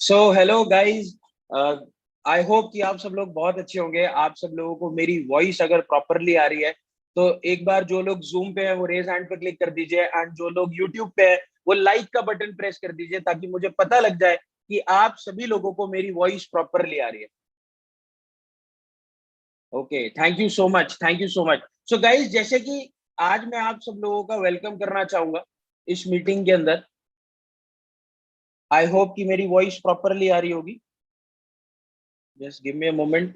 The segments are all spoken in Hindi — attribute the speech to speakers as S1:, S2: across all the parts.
S1: So hello guys. I hope कि आप सब लोग बहुत अच्छे होंगे। आप सब लोगों को मेरी वॉइस अगर प्रॉपरली आ रही है तो एक बार जो लोग जूम पे हैं वो रेज हैंड पे क्लिक कर दीजिए, एंड जो लोग यूट्यूब पे हैं वो लाइक का बटन प्रेस कर दीजिए ताकि मुझे पता लग जाए कि आप सभी लोगों को मेरी वॉइस प्रॉपरली आ रही है। Okay, thank you so much, thank you so much. So guys, जैसे कि आज मैं आप सब लोगों का वेलकम करना चाहूंगा इस मीटिंग के अंदर। आई होप कि मेरी वॉइस प्रॉपरली आ रही होगी। Just give me a moment.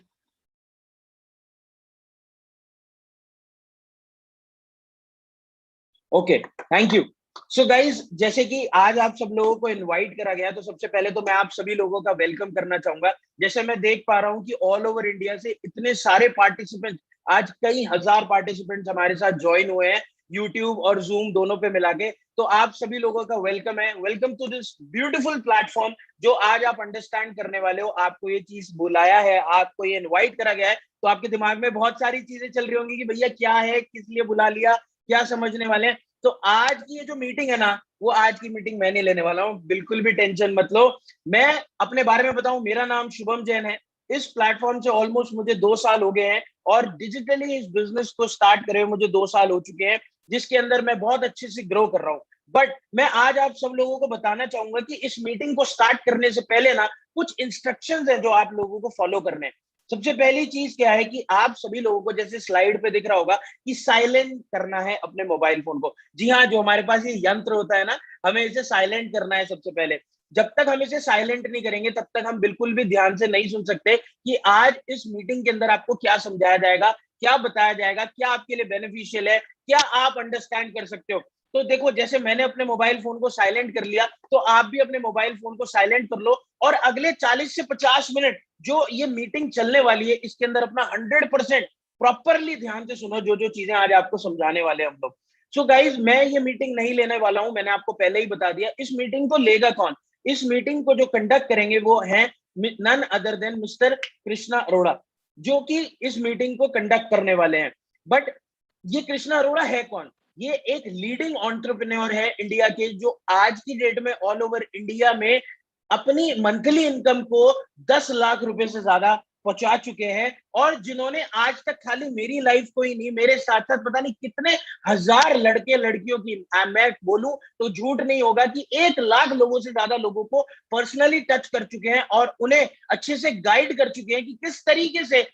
S1: Okay, thank you. So guys, जैसे कि आज आप सब लोगों को इनवाइट करा गया, तो सबसे पहले तो मैं आप सभी लोगों का वेलकम करना चाहूंगा। जैसे मैं देख पा रहा हूँ कि ऑल ओवर इंडिया से इतने सारे पार्टिसिपेंट, आज कई हजार पार्टिसिपेंट्स हमारे साथ ज्वाइन हुए हैं, यूट्यूब और जूम दोनों पे मिला के। तो आप सभी लोगों का वेलकम है, welcome to this beautiful platform जो आज आप अंडरस्टैंड करने वाले हो। आपको ये चीज बुलाया है, आपको ये इन्वाइट करा गया है, तो आपके दिमाग में बहुत सारी चीजें चल रही होंगी कि भैया क्या है, किस लिए बुला लिया, क्या समझने वाले हैं। तो आज की ये जो मीटिंग है ना, वो आज की मीटिंग मैं नहीं लेने वाला हूँ, बिल्कुल भी टेंशन मत लो। मैं अपने बारे में बताऊं, मेरा नाम शुभम जैन है। इस प्लेटफॉर्म से ऑलमोस्ट मुझे 2 साल हो गए हैं, और डिजिटली इस बिजनेस को स्टार्ट करे हुए मुझे 2 साल हो चुके हैं, जिसके अंदर मैं बहुत अच्छे से ग्रो कर रहा हूँ। बट मैं आज आप सब लोगों को बताना चाहूंगा कि इस मीटिंग को स्टार्ट करने से पहले ना कुछ इंस्ट्रक्शंस हैं जो आप लोगों को फॉलो करने हैं। सबसे पहली चीज क्या है कि आप सभी लोगों को, जैसे स्लाइड पे दिख रहा होगा, कि साइलेंट करना है अपने मोबाइल फोन को। जी हाँ, जो हमारे पास ये यंत्र होता है ना, हमें इसे साइलेंट करना है सबसे पहले। जब तक हम इसे साइलेंट नहीं करेंगे तब तक हम बिल्कुल भी ध्यान से नहीं सुन सकते कि आज इस मीटिंग के अंदर आपको क्या समझाया जाएगा, क्या बताया जाएगा, क्या आपके लिए बेनिफिशियल है, क्या आप अंडरस्टैंड कर सकते हो। तो देखो, जैसे मैंने अपने मोबाइल फोन को साइलेंट कर लिया, तो आप भी अपने मोबाइल फोन को साइलेंट कर लो, और अगले 40 से 50 मिनट जो ये मीटिंग चलने वाली है, इसके अंदर अपना 100% प्रॉपरली ध्यान से सुनो जो जो चीजें आज आपको समझाने वाले हैं हम लोग। सो गाइज, मैं ये मीटिंग नहीं लेने वाला हूं, मैंने आपको पहले ही बता दिया। इस मीटिंग को लेगा कौन? इस मीटिंग को जो कंडक्ट करेंगे वो है none other than mister Krishna Arora, जो कि इस मीटिंग को कंडक्ट करने वाले हैं। बट ये कृष्णा अरोड़ा है कौन? ये एक लीडिंग एंटरप्रेन्योर है इंडिया के, जो आज की डेट में ऑल ओवर इंडिया में अपनी मंथली इनकम को 10 लाख रुपए से ज्यादा पहुंचा चुके हैं, और जिन्होंने आज तक खाली मेरी लाइफ को ही नहीं, मेरे साथ साथ पता नहीं कितने हजार लड़के लड़कियों की, मैं बोलूं तो झूठ नहीं होगा कि 1 लाख लोगों से ज्यादा लोगों को पर्सनली टच कर चुके हैं और उन्हें अच्छे से गाइड कर चुके हैं कि किस तरीके से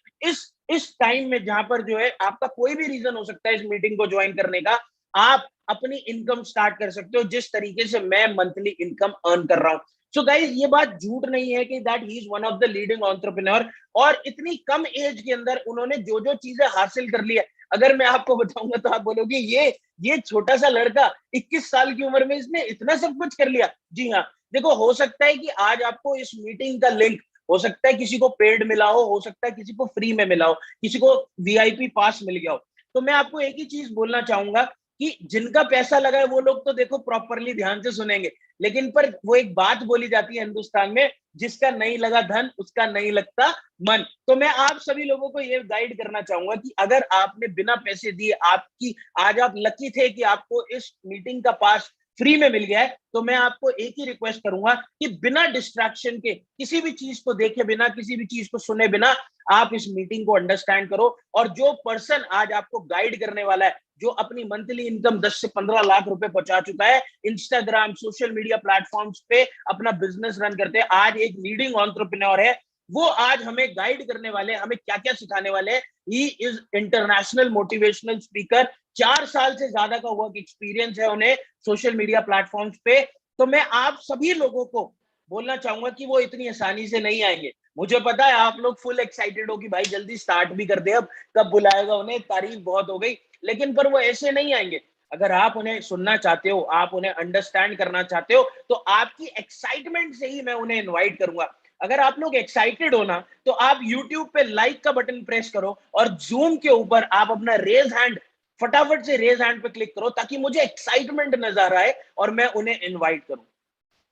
S1: इस टाइम में, जहां पर जो है आपका कोई भी रीजन हो सकता है इस मीटिंग को ज्वाइन करने का, आप अपनी इनकम स्टार्ट कर सकते हो जिस तरीके से मैं मंथली इनकम अर्न कर रहा हूं। सो गाइस, ये बात झूठ नहीं है कि that he is one of the leading entrepreneur, और इतनी कम एज के अंदर उन्होंने जो जो चीजें हासिल कर ली है, अगर मैं आपको बताऊंगा तो आप बोलोगे ये छोटा सा लड़का 21 साल की उम्र में इसने इतना सब कुछ कर लिया। जी हाँ, देखो, हो सकता है कि आज आपको इस मीटिंग का लिंक, हो सकता है किसी को पेड मिला हो सकता है किसी को फ्री में मिला हो, किसी को वीआईपी पास मिल गया हो। तो मैं आपको एक ही चीज बोलना चाहूंगा कि जिनका पैसा लगा है वो लोग तो देखो प्रॉपरली ध्यान से सुनेंगे, लेकिन पर वो एक बात बोली जाती है हिंदुस्तान में, जिसका नहीं लगा धन उसका नहीं लगता मन। तो मैं आप सभी लोगों को ये गाइड करना चाहूंगा कि अगर आपने बिना पैसे दिए, आपकी आज आप लकी थे कि आपको इस मीटिंग का पास फ्री में मिल गया है, तो मैं आपको एक ही रिक्वेस्ट करूंगा कि बिना डिस्ट्रैक्शन के, किसी भी चीज को देखे बिना, किसी भी चीज को सुने बिना, आप इस मीटिंग को अंडरस्टैंड करो। और जो पर्सन आज आपको गाइड करने वाला है, जो अपनी मंथली इनकम 10 से 15 लाख रुपए पहुंचा चुका है, इंस्टाग्राम सोशल मीडिया प्लेटफॉर्म्स पे अपना बिजनेस रन करते हैं, आज एक लीडिंग एंटरप्रेन्योर है, वो आज हमें गाइड करने वाले, हमें क्या क्या सिखाने वाले हैं। He is international motivational speaker, 4 साल से ज्यादा का वर्क एक्सपीरियंस है उन्हें सोशल मीडिया प्लेटफॉर्म्स पे। तो मैं आप सभी लोगों को बोलना चाहूंगा कि वो इतनी आसानी से नहीं आएंगे। मुझे पता है आप लोग फुल एक्साइटेड हो कि भाई जल्दी स्टार्ट भी कर दे, अब कब बुलाएगा उन्हें, तारीफ बहुत हो गई, लेकिन पर वो ऐसे नहीं आएंगे। अगर आप उन्हें सुनना चाहते हो, आप उन्हें अंडरस्टैंड करना चाहते हो, तो आपकी एक्साइटमेंट से ही मैं उन्हें इनवाइट करूंगा। अगर आप लोग एक्साइटेड हो ना, तो आप यूट्यूब पे लाइक का बटन प्रेस करो और जूम के ऊपर आप अपना रेज हैंड, फटाफट से रेज हैंड पे क्लिक करो, ताकि मुझे एक्साइटमेंट नजर आए और मैं उन्हें इनवाइट करूं।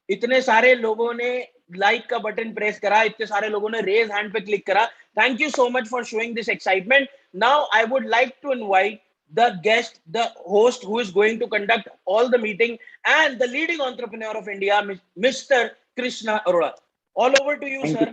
S1: इतने सारे लोगों ने लाइक का बटन प्रेस करा, इतने सारे लोगों ने रेज हैंड पे क्लिक करा। Thank you so much for showing this excitement. Now I would like to invite the guest, the host who is going to conduct all the meeting, and the leading entrepreneur of India, Mr. Krishna Arora. All over to you,
S2: Thank
S1: sir.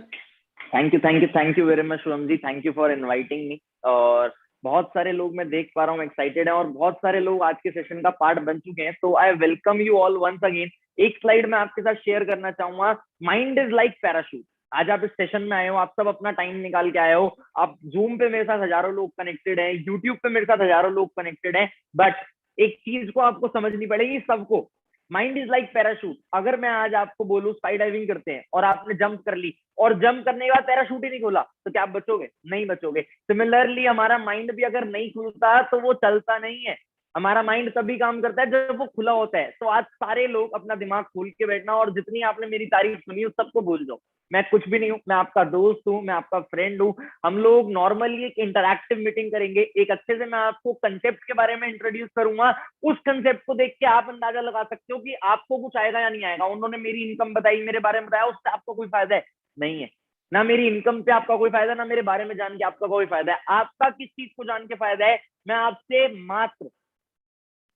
S2: you. Thank you very much, Shubham ji. Thank you for inviting me. और बहुत सारे लोग मैं देख पा रहा हूँ एक्साइटेड है, और बहुत सारे लोग आज के सेशन का पार्ट बन चुके हैं। तो I welcome you all once again. एक स्लाइड मैं आपके साथ शेयर करना चाहूंगा। Mind is like parachute. आज आप इस सेशन में आए हो, आप सब अपना टाइम निकाल के आए हो। आप जूम पे मेरे साथ हजारों लोग कनेक्टेड हैं, यूट्यूब पे मेरे साथ हजारों लोग कनेक्टेड हैं, बट एक चीज को आपको समझनी पड़ेगी सबको। Mind is like parachute. अगर मैं आज आपको बोलूं स्काई डाइविंग करते हैं और आपने जंप कर ली, और जंप करने के बाद पैराशूट ही नहीं खोला, तो क्या आप बचोगे? नहीं बचोगे। सिमिलरली हमारा माइंड भी अगर नहीं खुलता तो वो चलता नहीं है। हमारा माइंड तभी काम करता है जब वो खुला होता है। तो आज सारे लोग अपना दिमाग खोल के बैठना, और जितनी आपने मेरी तारीफ सुनी उस सबको भूल जाओ। मैं कुछ भी नहीं हूँ, मैं आपका दोस्त हूँ, मैं आपका फ्रेंड हूँ। हम लोग नॉर्मली एक इंटरैक्टिव मीटिंग करेंगे। एक अच्छे से मैं आपको कंसेप्ट के बारे में इंट्रोड्यूस करूंगा। उस कंसेप्ट को देख के आप अंदाजा लगा सकते हो कि आपको कुछ आएगा या नहीं आएगा। उन्होंने मेरी इनकम बताई, मेरे बारे में बताया, उससे आपको कोई फायदा है? नहीं है। ना मेरी इनकम से आपका कोई फायदा, ना मेरे बारे में जान के आपका कोई फायदा है। आपका किस चीज को जान के फायदा है? मैं आपसे मात्र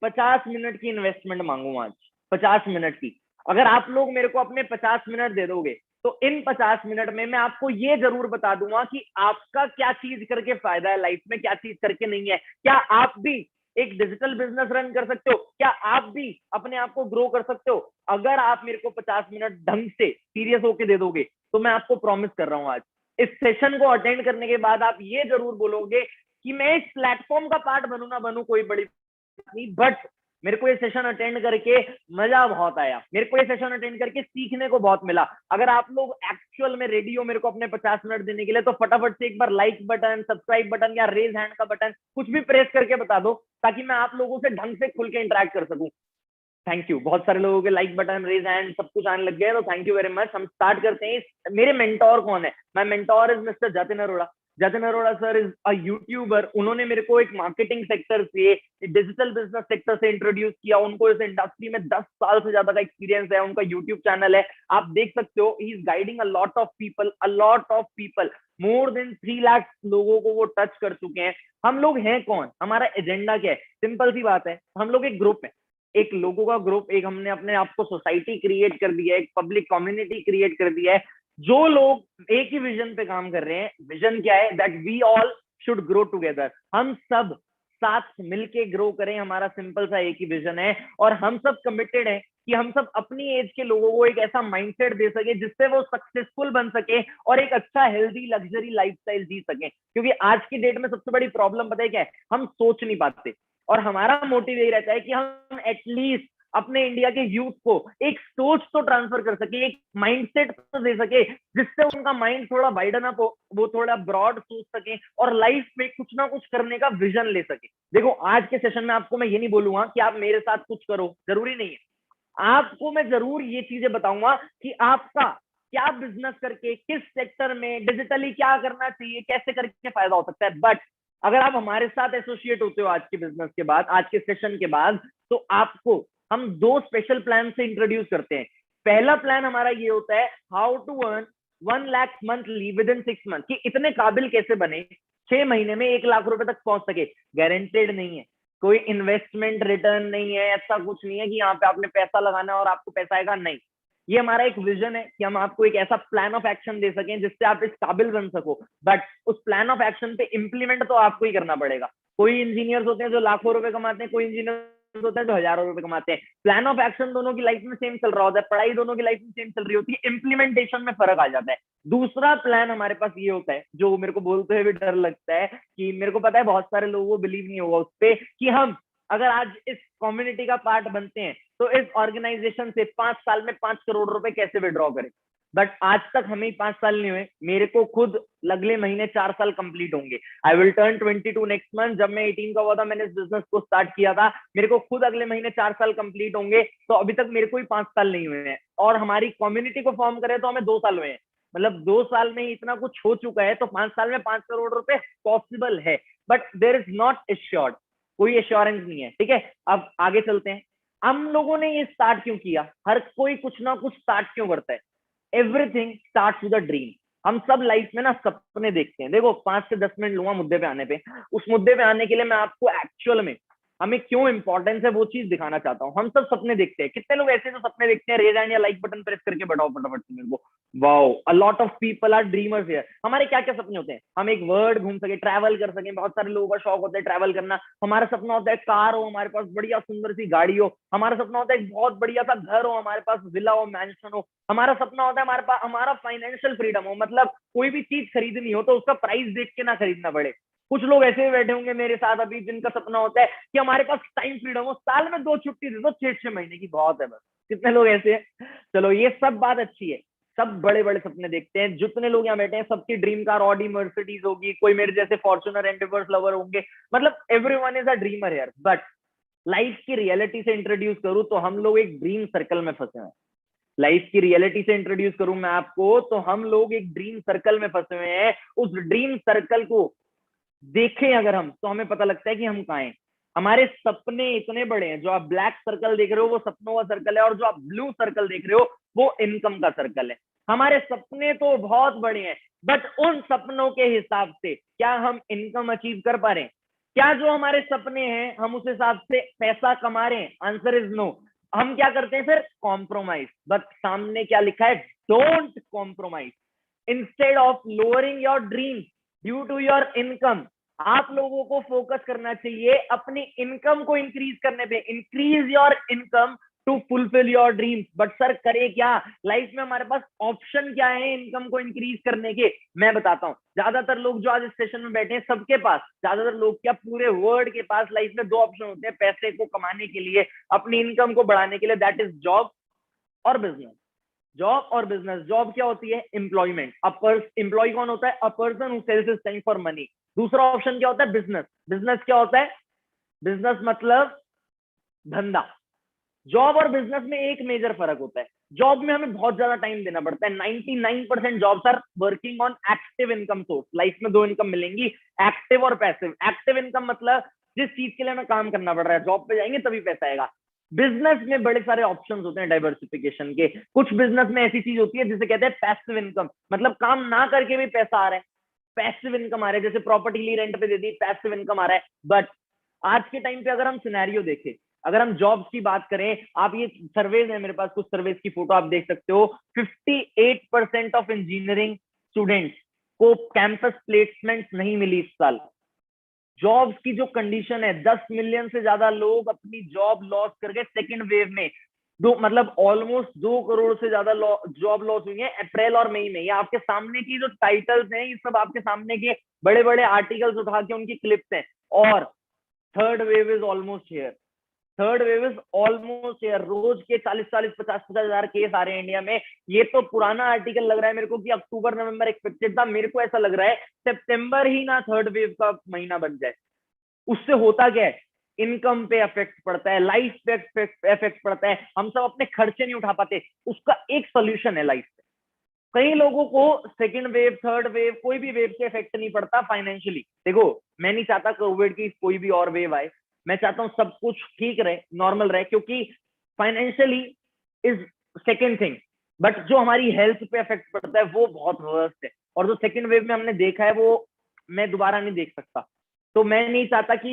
S2: 50 मिनट की इन्वेस्टमेंट मांगूंगा आज। 50 मिनट की। अगर आप लोग मेरे को अपने 50 मिनट दे दोगे, तो इन 50 मिनट में मैं आपको ये जरूर बता दूंगा कि आपका क्या चीज करके फायदा है लाइफ में, क्या चीज करके नहीं है। क्या आप भी एक डिजिटल बिजनेस रन कर सकते हो? क्या आप भी अपने आप को ग्रो कर सकते हो? अगर आप मेरे को 50 मिनट ढंग से सीरियस होके दे दोगे, तो मैं आपको प्रॉमिस कर रहा हूं आज इस सेशन को अटेंड करने के बाद आप ये जरूर बोलोगे कि मैं इस प्लेटफॉर्म का पार्ट बनू ना बनू कोई बड़ी नहीं, बट मेरे को ये सेशन अटेंड करके मजा बहुत आया, मेरे को ये सेशन अटेंड करके सीखने को बहुत मिला। अगर आप लोग एक्चुअल में रेडी हो मेरे को अपने 50 मिनट देने के लिए, तो फटाफट से एक बार लाइक बटन, सब्सक्राइब बटन या रेज हैंड का बटन कुछ भी प्रेस करके बता दो, ताकि मैं आप लोगों से ढंग से खुल के इंटरेक्ट कर सकूं। Thank you. बहुत सारे लोगों के लाइक बटन, रेज हैंड सब कुछ आने लग गया है, तो थैंक यू वेरी मच। हम स्टार्ट करते हैं। मेरे मेंटोर कौन है? My mentor is mister Jatin Arora. Jatin Arora sir is a YouTuber. उन्होंने मेरे को एक मार्केटिंग सेक्टर से, डिजिटल बिजनेस सेक्टर से इंट्रोड्यूस किया। उनको इस इंडस्ट्री में 10 साल से ज्यादा का एक्सपीरियंस है। उनका यूट्यूब चैनल है, आप देख सकते हो। He is guiding a lot of people. More than 3 lakh लोगों को वो टच कर चुके हैं। हम लोग हैं कौन? हमारा एजेंडा क्या है? सिंपल सी बात है, हम लोग एक ग्रुप है, एक लोगों का ग्रुप। एक हमने अपने आप को सोसाइटी क्रिएट कर दिया है, एक पब्लिक कम्युनिटी क्रिएट कर दिया है। जो लोग एक ही विजन पे काम कर रहे हैं, विजन क्या है, that we all should grow together, हम सब साथ मिलके ग्रो करें, हमारा सिंपल सा एक ही विजन है। और हम सब कमिटेड हैं कि हम सब अपनी एज के लोगों को एक ऐसा माइंडसेट दे सके जिससे वो सक्सेसफुल बन सके और एक अच्छा हेल्दी लग्जरी लाइफस्टाइल जी सके। क्योंकि आज की डेट में सबसे बड़ी प्रॉब्लम पता है क्या है, हम सोच नहीं पाते। और हमारा मोटिव यही रहता है कि हम एटलीस्ट अपने इंडिया के यूथ को एक सोच तो ट्रांसफर कर सके, एक माइंडसेट तो दे सके जिससे उनका माइंड थोड़ा वाइडन अप हो, वो थोड़ा ब्रॉड सोच सके और लाइफ में कुछ ना कुछ करने का विजन ले सके। देखो आज के सेशन में आपको मैं ये नहीं बोलूंगा कि आप मेरे साथ कुछ करो, जरूरी नहीं है। आपको मैं जरूर ये चीजें बताऊंगा कि आपका क्या बिजनेस करके किस सेक्टर में डिजिटली क्या करना चाहिए, कैसे करके फायदा हो सकता है। बट अगर आप हमारे साथ एसोसिएट होते हो आज के बिजनेस के बाद, आज के सेशन के बाद, तो आपको हम दो स्पेशल प्लान से इंट्रोड्यूस करते हैं। पहला प्लान हमारा ये होता है how to earn 1 lakh monthly within 6 month, कि इतने काबिल कैसे बने 6 महीने में 1 लाख रुपए तक पहुंच सके। गारंटेड नहीं है, कोई इन्वेस्टमेंट रिटर्न नहीं है, ऐसा कुछ नहीं है कि यहाँ पे आपने पैसा लगाना है और आपको पैसा आएगा, नहीं। ये हमारा एक विजन है कि हम आपको एक ऐसा प्लान ऑफ एक्शन दे सकें जिससे आप इस काबिल बन सको। बट उस प्लान ऑफ एक्शन पे इंप्लीमेंट तो आपको ही करना पड़ेगा। कोई इंजीनियर्स होते हैं जो लाखों रुपए कमाते हैं, कोई इंजीनियर होते हैं जो हजारों रुपए कमाते हैं। प्लान ऑफ एक्शन दोनों की लाइफ में सेम चल रहा होता है, पढ़ाई दोनों की लाइफ में सेम चल रही होती है, इंप्लीमेंटेशन में फर्क आ जाता है। दूसरा प्लान हमारे पास ये होता है, जो मेरे को बोलते हुए भी डर लगता है, कि मेरे को पता है बहुत सारे लोगों को बिलीव नहीं होगा उस पर, कि हम अगर आज इस कम्युनिटी का पार्ट बनते हैं तो इस ऑर्गेनाइजेशन से 5 साल में 5 करोड़ रुपए कैसे विड्रॉ करें। बट आज तक हमें 5 साल नहीं हुए, मेरे को खुद अगले महीने 4 साल कंप्लीट होंगे। I will turn 22 next month. जब मैं 18 का हुआ था मैंने इस बिजनेस को स्टार्ट किया था, मेरे को खुद अगले महीने 4 साल कंप्लीट होंगे। तो अभी तक मेरे को ही 5 साल नहीं हुए हैं, और हमारी कम्युनिटी को फॉर्म करे तो हमें 2 साल हुए हैं। मतलब 2 साल में ही इतना कुछ हो चुका है, तो 5 साल में 5 करोड़ रुपए पॉसिबल है। But there is not assured, कोई एश्योरेंस नहीं है, ठीक है। अब आगे चलते हैं, हम लोगों ने ये स्टार्ट क्यों किया, हर कोई कुछ ना कुछ स्टार्ट क्यों करता है। Everything starts with a dream. हम सब लाइफ में ना सपने देखते हैं। देखो 5 से 10 मिनट लूंगा मुद्दे पे आने पे। उस मुद्दे पे आने के लिए मैं आपको एक्चुअल में हमें क्यों इंपॉर्टेंस है वो चीज दिखाना चाहता हूँ। हम सब सपने देखते हैं। कितने लोग ऐसे जो सपने देखते हैं, रेज हैंड या लाइक बटन प्रेस करके बताओ फटाफट से मेरे को। Wow, a lot of people are dreamers here. हमारे क्या क्या सपने होते हैं, हम एक वर्ल्ड घूम सके, ट्रैवल कर सके। बहुत सारे लोगों का शौक होता है ट्रैवल करना। हमारा सपना होता है कार हो हमारे पास, बढ़िया सुंदर सी गाड़ी हो। हमारा सपना होता है एक बहुत बढ़िया सा घर हो हमारे पास, विला हो, मैंशन हो। हमारा सपना होता है हमारे पास हमारा फाइनेंशियल फ्रीडम हो, मतलब कोई भी चीज खरीदनी हो तो उसका प्राइस देख के ना खरीदना पड़े। कुछ लोग ऐसे ही बैठे होंगे मेरे साथ अभी जिनका सपना होता है कि हमारे पास टाइम फ्रीडम हो, साल में 2 छुट्टी दे दो, 6 6 महीने की बहुत है बस। कितने लोग ऐसे हैं। चलो ये सब बात अच्छी है, सब बड़े बड़े सपने देखते हैं। जितने लोग यहाँ बैठे हैं सबकी ड्रीम कार ऑडी मर्सिडीज होगी, कोई मेरे जैसे फॉर्च्यूनर एंडिवर्स लवर होंगे। मतलब एवरीवन इज अ ड्रीमर यार। बट लाइफ की रियलिटी से इंट्रोड्यूस करूं तो हम लोग एक ड्रीम सर्कल में फंसे हैं। लाइफ की रियलिटी से इंट्रोड्यूस करूं मैं आपको तो हम लोग एक ड्रीम सर्कल में फंसे हुए हैं। उस ड्रीम सर्कल को देखें अगर हम, तो हमें पता लगता है कि हम कहाँ हैं। हमारे सपने इतने बड़े हैं। जो आप ब्लैक सर्कल देख रहे हो वो सपनों का सर्कल है, और जो आप ब्लू सर्कल देख रहे हो वो इनकम का सर्कल है। हमारे सपने तो बहुत बड़े हैं, बट उन सपनों के हिसाब से क्या हम इनकम अचीव कर पा रहे हैं? क्या जो हमारे सपने हैं हम उस हिसाब से पैसा कमा रहे हैं? Answer is no. हम क्या करते हैं फिर? कॉम्प्रोमाइज। बट सामने क्या लिखा है? Don't compromise. Instead of lowering your dreams due to your income, आप लोगों को फोकस करना चाहिए अपनी इनकम को इंक्रीज करने पे। Increase your income to fulfil your dreams. But sir करे क्या? लाइफ में हमारे पास ऑप्शन क्या है इनकम को इंक्रीज करने के? मैं बताता हूँ। ज्यादातर लोग जो आज इस सेशन में बैठे हैं सबके पास, ज्यादातर लोग क्या पूरे वर्ल्ड के पास लाइफ में दो ऑप्शन होते हैं पैसे को कमाने के लिए, अपनी इनकम को बढ़ाने के लिए। दैट इज जॉब और बिजनेस। जॉब और बिजनेस। जॉब क्या होती है? एम्प्लॉयमेंट। एम्प्लॉय कौन होता है? A person who sales his time for money. दूसरा ऑप्शन क्या होता है? बिजनेस। बिजनेस क्या होता है? बिजनेस मतलब धंधा। जॉब और बिजनेस में एक मेजर फर्क होता है। जॉब में हमें बहुत ज्यादा टाइम देना पड़ता है। 99% jobs are working on active income source. Life में दो इनकम मिलेंगी, एक्टिव और पैसिव। एक्टिव इनकम मतलब जिस चीज के लिए हमें काम करना पड़ रहा है, जॉब पे जाएंगे तभी पैसा आएगा। बिजनेस में बड़े सारे ऑप्शंस होते हैं डाइवर्सिफिकेशन के। कुछ बिजनेस में ऐसी चीज होती है जिसे कहते हैं पैसिव इनकम, मतलब काम ना करके भी पैसा आ रहा है, पैसिव इनकम आ रहा है। जैसे प्रॉपर्टी ली रेंट पे दे दी, पैसिव इनकम आ रहा है। बट आज के टाइम पे अगर हम सिनेरियो देखें, अगर हम जॉब्स की बात करें, आप ये सर्वेज है मेरे पास, कुछ सर्वेज की फोटो आप देख सकते हो, 58% ऑफ इंजीनियरिंग स्टूडेंट्स को कैंपस प्लेसमेंट नहीं मिली इस साल। जॉब्स की जो कंडीशन है, 10 मिलियन से ज्यादा लोग अपनी जॉब लॉस कर गए सेकेंड वेव में। मतलब ऑलमोस्ट 2 करोड़ से ज्यादा जॉब लॉस हुई है अप्रैल और मई में। ये आपके सामने की जो टाइटल्स हैं, ये सब आपके सामने के बड़े बड़े आर्टिकल्स उठा के उनकी क्लिप्स हैं। और third wave is almost here, third wave is almost here. रोज के 40-40, 50-50 हजार केस आ रहे हैं इंडिया में। ये तो पुराना आर्टिकल लग रहा है मेरे को कि अक्टूबर नवंबर एक्सपेक्टेड था, मेरे को ऐसा लग रहा है सितंबर ही ना थर्ड वेव का महीना बन जाए। उससे होता क्या है, इनकम पे इफेक्ट पड़ता है, लाइफ पे इफेक्ट पड़ता है, हम सब अपने खर्चे नहीं उठा पाते। उसका एक सोल्यूशन है लाइफ पे। कई लोगों को सेकंड वेव, थर्ड वेव, कोई भी वेव से इफेक्ट नहीं पड़ता फाइनेंशियली। देखो, मैं नहीं चाहता कोविड की कोई भी और वेव आए, मैं चाहता हूं सब कुछ ठीक रहे, नॉर्मल रहे, क्योंकि financially is second thing. But जो हमारी हेल्थ पे इफेक्ट पड़ता है वो बहुत वर्स्ट है, और जो सेकेंड वेव में हमने देखा है वो मैं दोबारा नहीं देख सकता। तो मैं नहीं चाहता कि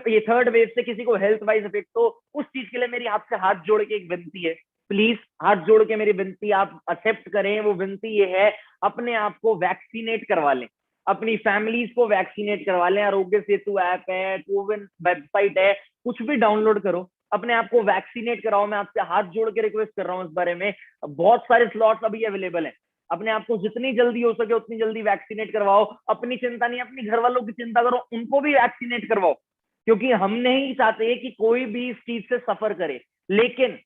S2: ये थर्ड वेव से किसी को हेल्थ वाइज इफेक्ट हो। उस चीज के लिए मेरी आपसे हाथ जोड़ के एक विनती है, प्लीज हाथ जोड़ के मेरी विनती आप एक्सेप्ट करें। वो विनती ये है, अपने आप को वैक्सीनेट करवा लें, अपनी फैमिलीज को वैक्सीनेट करवा लें। आरोग्य सेतु ऐप है, कोविन वेबसाइट है, कुछ भी डाउनलोड करो, अपने आप को वैक्सीनेट कराओ। मैं आपसे हाथ जोड़ के रिक्वेस्ट कर रहा हूँ इस बारे में। बहुत सारे स्लॉट्स अभी अवेलेबल हैं, अपने आप को जितनी जल्दी हो सके उतनी जल्दी वैक्सीनेट करवाओ। अपनी चिंता नहीं, अपनी घर वालों की चिंता करो, उनको भी वैक्सीनेट करवाओ, क्योंकि हम नहीं चाहते कि कोई भी इस चीज से सफर करे। लेकिन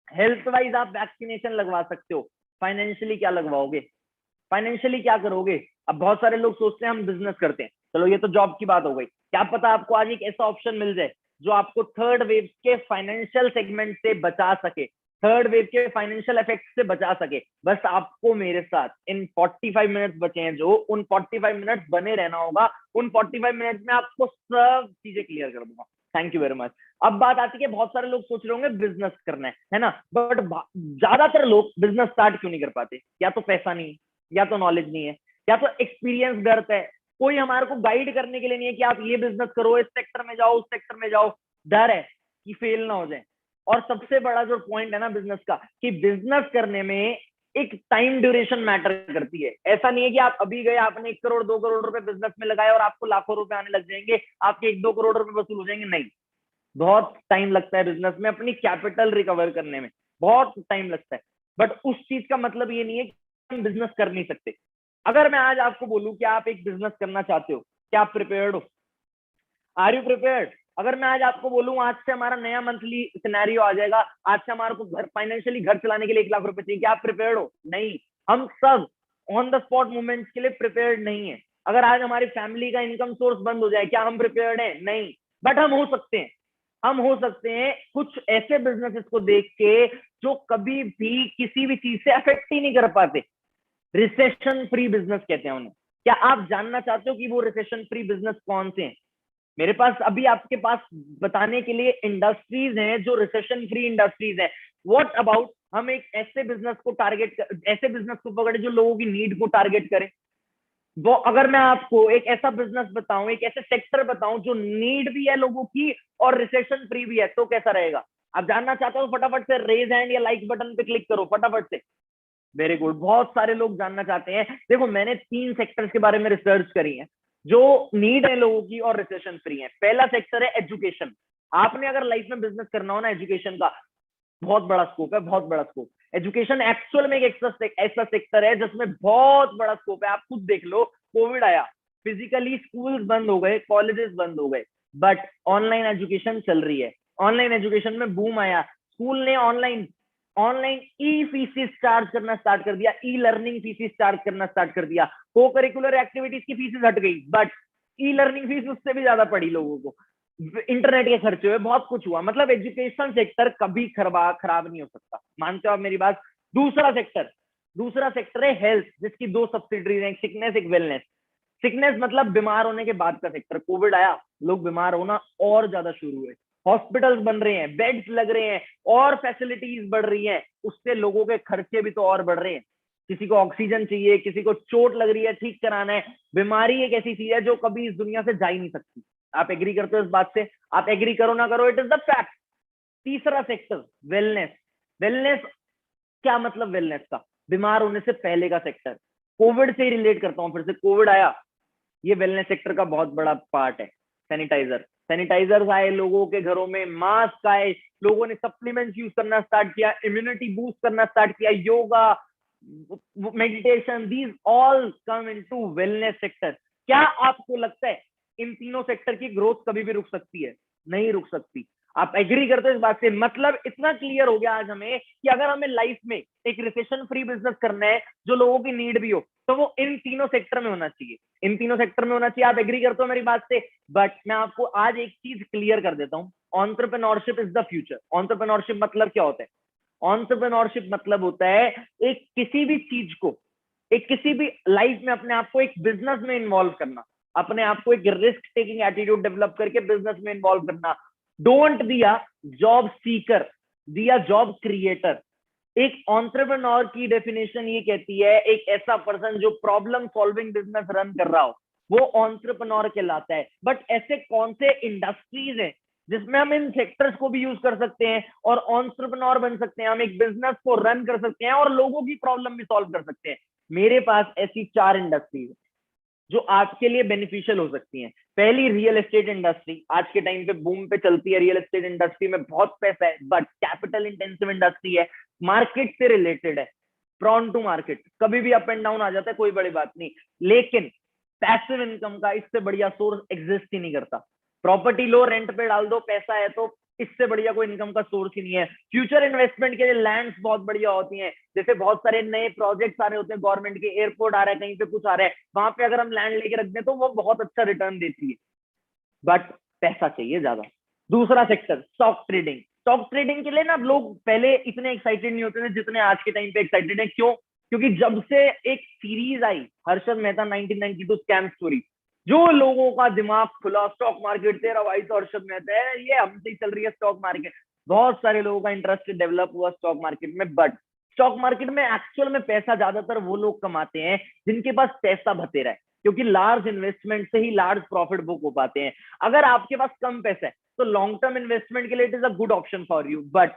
S2: हेल्थ वाइज आप वैक्सीनेशन लगवा सकते हो, फाइनेंशियली क्या लगवाओगे, फाइनेंशियली क्या करोगे? अब बहुत सारे लोग सोचते हैं हम बिजनेस करते हैं, चलो ये तो जॉब की बात हो गई। क्या पता आपको आज एक ऐसा ऑप्शन मिल जाए जो आपको थर्ड वेव के फाइनेंशियल सेगमेंट से बचा सके, थर्ड वेव के फाइनेंशियल इफेक्ट से बचा सके। बस आपको मेरे साथ इन 45 मिनट्स बचे हैं, जो उन 45 मिनट्स बने रहना होगा। उन 45 मिनट्स में आपको सब चीजें क्लियर कर दूंगा। Thank you very much. अब बात आती है, बहुत सारे लोग सोच रहे होंगे बिजनेस करना है ना, बट ज्यादातर लोग बिजनेस स्टार्ट क्यों नहीं कर पाते? या तो पैसा नहीं है, या तो नॉलेज नहीं है, या तो एक्सपीरियंस डर है। कोई हमारे को गाइड करने के लिए नहीं है कि आप ये बिजनेस करो, इस सेक्टर में जाओ, उस सेक्टर में जाओ। डर है कि फेल ना हो जाए। और सबसे बड़ा जो पॉइंट है ना बिजनेस का, कि बिजनेस करने में एक टाइम ड्यूरेशन मैटर करती है। ऐसा नहीं है कि आप अभी गए, आपने 1 करोड़ 2 करोड़ रुपए बिजनेस में लगाए और आपको लाखों रुपए आने लग जाएंगे, आपके 1-2 करोड़ रुपए वसूल हो जाएंगे। नहीं, बहुत टाइम लगता है बिजनेस में, अपनी कैपिटल रिकवर करने में बहुत टाइम लगता है। बट उस चीज का मतलब ये नहीं है कि हम बिजनेस कर नहीं सकते। अगर मैं आज आपको बोलूं कि आप एक बिजनेस करना चाहते हो, क्या आप प्रिपेयर्ड हो? Are you prepared? अगर मैं आज आपको बोलूं आज से हमारा नया मंथली सिनेरियो आ जाएगा, आज से हमारे को घर फाइनेंशियली घर चलाने के लिए 1 लाख रुपए चाहिए, क्या आप प्रिपेयर्ड हो? नहीं। हम सब ऑन द स्पॉट मूवमेंट्स के लिए प्रिपेयर्ड नहीं है। अगर आज हमारी फैमिली का इनकम सोर्स बंद हो जाए, क्या हम प्रिपेयर्ड है? नहीं। बट हम हो सकते हैं, हम हो सकते हैं कुछ ऐसे बिजनेसेस को देख के जो कभी भी किसी भी चीज से अफेक्ट ही नहीं कर पाते। रिसेशन फ्री बिजनेस कहते हैं उन्हें। क्या आप जानना चाहते हो कि वो रिसेशन फ्री बिजनेस कौन से हैं? मेरे पास अभी आपके पास बताने के लिए इंडस्ट्रीज हैं जो रिसेशन फ्री इंडस्ट्रीज हैं। व्हाट अबाउट हम एक ऐसे बिजनेस को ऐसे बिजनेस को पकड़े जो लोगों की नीड को टारगेट करे। वो अगर मैं आपको एक ऐसा बिजनेस बताऊं, एक ऐसे सेक्टर बताऊं जो नीड भी है लोगों की और रिसेशन फ्री भी है, तो कैसा रहेगा? आप जानना चाहते हो? फटाफट से रेज हैंड या लाइक बटन पे क्लिक करो फटाफट से। वेरी गुड, बहुत सारे लोग जानना चाहते हैं। देखो, मैंने 3 सेक्टर्स के बारे में रिसर्च करी है जो नीड है लोगों की और रिसेशन फ्री है। पहला सेक्टर है एजुकेशन। आपने अगर लाइफ में बिजनेस करना हो ना, एजुकेशन का बहुत बड़ा स्कोप है, बहुत बड़ा स्कोप। एजुकेशन एक्चुअल में एक ऐसा सेक्टर है जिसमें बहुत बड़ा स्कोप है। आप खुद देख लो, कोविड आया, फिजिकली स्कूल्स बंद हो गए, कॉलेजेस बंद हो गए, बट ऑनलाइन एजुकेशन चल रही है। ऑनलाइन एजुकेशन में बूम आया, स्कूल ने ऑनलाइन ऑनलाइन ई फीसिस चार्ज करना स्टार्ट कर दिया, ई लर्निंग फीसिस चार्ज करना स्टार्ट कर दिया। को करिकुलर एक्टिविटीज की फीसिस हट गई, बट ई लर्निंग फीस उससे भी ज्यादा पड़ी लोगों को। इंटरनेट के खर्चे हुए, बहुत कुछ हुआ। मतलब एजुकेशन सेक्टर कभी खराब नहीं हो सकता। मानते हो आप मेरी बात? दूसरा सेक्टर है हेल्थ, जिसकी 2 सब्सिडरीज हैं, सिकनेस, एक वेलनेस। सिकनेस मतलब बीमार होने के बाद का सेक्टर। कोविड आया, लोग बीमार होना और ज्यादा शुरू हुए, हॉस्पिटल्स बन रहे हैं, बेड्स लग रहे हैं और फैसिलिटीज बढ़ रही हैं, उससे लोगों के खर्चे भी तो और बढ़ रहे हैं। किसी को ऑक्सीजन चाहिए, किसी को चोट लग रही है, ठीक कराना है। बीमारी एक ऐसी चीज है जो कभी इस दुनिया से जा ही नहीं सकती। आप एग्री करते हो इस बात से? आप एग्री करो ना करो, इट इज द फैक्ट। तीसरा सेक्टर वेलनेस। वेलनेस क्या मतलब? वेलनेस का बीमार होने से पहले का सेक्टर। कोविड से ही रिलेट करता हूँ, फिर से कोविड आया, ये वेलनेस सेक्टर का बहुत बड़ा पार्ट है। सैनिटाइजर्स आए लोगों के घरों में, मास्क आए, लोगों ने सप्लीमेंट्स यूज करना स्टार्ट किया, इम्यूनिटी बूस्ट करना स्टार्ट किया, yoga, meditation, these all come into wellness sector. क्या आपको लगता है इन तीनों सेक्टर की ग्रोथ कभी भी रुक सकती है? नहीं रुक सकती। आप एग्री करते हो इस बात से? मतलब इतना क्लियर हो गया आज हमें कि अगर हमें लाइफ में एक रिसेशन फ्री बिजनेस करना है जो लोगों की नीड भी हो, तो वो इन तीनों सेक्टर में होना चाहिए, इन तीनों सेक्टर में होना चाहिए। आप एग्री करते हो मेरी बात से? बट मैं आपको आज एक चीज क्लियर कर देता हूँ, entrepreneurship is the future. Entrepreneurship मतलब क्या होता है? एंटरप्रेन्योरशिप मतलब होता है एक किसी भी चीज को, एक किसी भी लाइफ में अपने आप को एक बिजनेस में इन्वॉल्व करना, अपने आप को एक रिस्क टेकिंग एटीट्यूड डेवलप करके बिजनेस में इन्वॉल्व करना। डोंट दिया जॉब सीकर, दिया जॉब क्रिएटर। एक एंटरप्रेन्योर की डेफिनेशन ये कहती है एक ऐसा पर्सन जो प्रॉब्लम सॉल्विंग बिजनेस रन कर रहा हो, वो एंटरप्रेन्योर कहलाता है। बट ऐसे कौन से इंडस्ट्रीज हैं जिसमें हम इन सेक्टर्स को भी यूज कर सकते हैं और एंटरप्रेन्योर बन सकते हैं, हम एक बिजनेस को रन कर सकते हैं और लोगों की प्रॉब्लम भी सॉल्व कर सकते हैं? मेरे पास ऐसी 4 इंडस्ट्रीज जो आपके लिए बेनिफिशियल हो सकती हैं। पहली, रियल एस्टेट इंडस्ट्री। आज के टाइम पे बूम पे चलती है रियल एस्टेट इंडस्ट्री में, बहुत पैसा है, बट कैपिटल इंटेंसिव इंडस्ट्री है, मार्केट से रिलेटेड है, प्रॉन टू मार्केट, कभी भी अप एंड डाउन आ जाता है, कोई बड़ी बात नहीं। लेकिन पैसिव इनकम का इससे बढ़िया सोर्स एग्जिस्ट ही नहीं करता। प्रॉपर्टी लो, रेंट पे डाल दो, पैसा है, तो इससे बढ़िया कोई इनकम का सोर्स ही नहीं है। फ्यूचर इन्वेस्टमेंट के लिए लैंड्स बहुत बढ़िया होती हैं, जैसे बहुत सारे नए प्रोजेक्ट्स आ रहे होते हैं, गवर्नमेंट के एयरपोर्ट आ रहा है, कहीं पे कुछ आ रहा है, वहां पे अगर हम लैंड लेके रख दें तो वो बहुत अच्छा रिटर्न देती है, बट पैसा चाहिए ज्यादा। दूसरा sector, stock trading. Stock trading के लिए ना लोग पहले इतने एक्साइटेड नहीं होते थे जितने आज के टाइम पे एक्साइटेड है। क्यों? क्योंकि जब से एक सीरीज आई हर्षद मेहता 1992 स्कैम स्टोरी, जो लोगों का दिमाग खुला, स्टॉक मार्केट, तेरा भाई तो हर्षद मेहता है, ये हमसे ही चल रही है स्टॉक मार्केट, बहुत सारे लोगों का इंटरेस्ट डेवलप हुआ स्टॉक मार्केट में। बट स्टॉक मार्केट में एक्चुअल में पैसा ज्यादातर वो लोग कमाते हैं जिनके पास पैसा भतेरा है, क्योंकि लार्ज इन्वेस्टमेंट से ही लार्ज प्रॉफिट बुक हो पाते हैं। अगर आपके पास कम पैसा है तो लॉन्ग टर्म इन्वेस्टमेंट के लिए it is a good option for you, but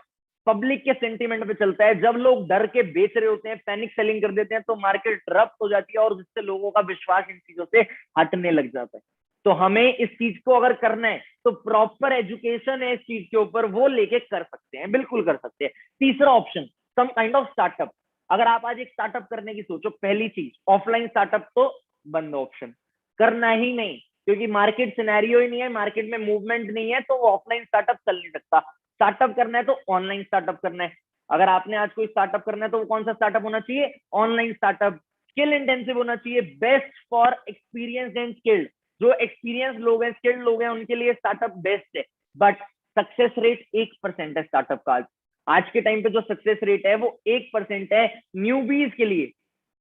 S2: public के सेंटीमेंट पे चलता है। जब लोग डर के बेच रहे होते हैं, पैनिक सेलिंग कर देते हैं, तो मार्केट रफ्त हो जाती है और जिससे लोगों का विश्वास इन चीजों से हटने लग जाता है। तो हमें इस चीज को अगर करना है तो प्रॉपर एजुकेशन है इस चीज के ऊपर, वो लेके कर सकते हैं, बिल्कुल कर सकते हैं। तीसरा option, some kind of startup. अगर आप आज एक स्टार्टअप करने की सोचो, पहली चीज, ऑफलाइन स्टार्टअप तो बंद ऑप्शन, करना ही नहीं, क्योंकि मार्केट सिनेरियो ही नहीं है, मार्केट में मूवमेंट नहीं है, तो ऑफलाइन स्टार्टअप चल नहीं सकता। स्टार्टअप करना है तो ऑनलाइन स्टार्टअप करना है। अगर आपने आज कोई स्टार्टअप करना है तो वो कौन सा स्टार्टअप होना चाहिए? Online startup. स्किल इंटेंसिव होना चाहिए, best for experience and skilled. जो एक्सपीरियंस लोग हैं, स्किल्ड लोग हैं, उनके लिए स्टार्टअप बेस्ट है। बट सक्सेस रेट 1% है स्टार्टअप का। आज के टाइम पे जो सक्सेस रेट है वो 1% है न्यूबीज के लिए।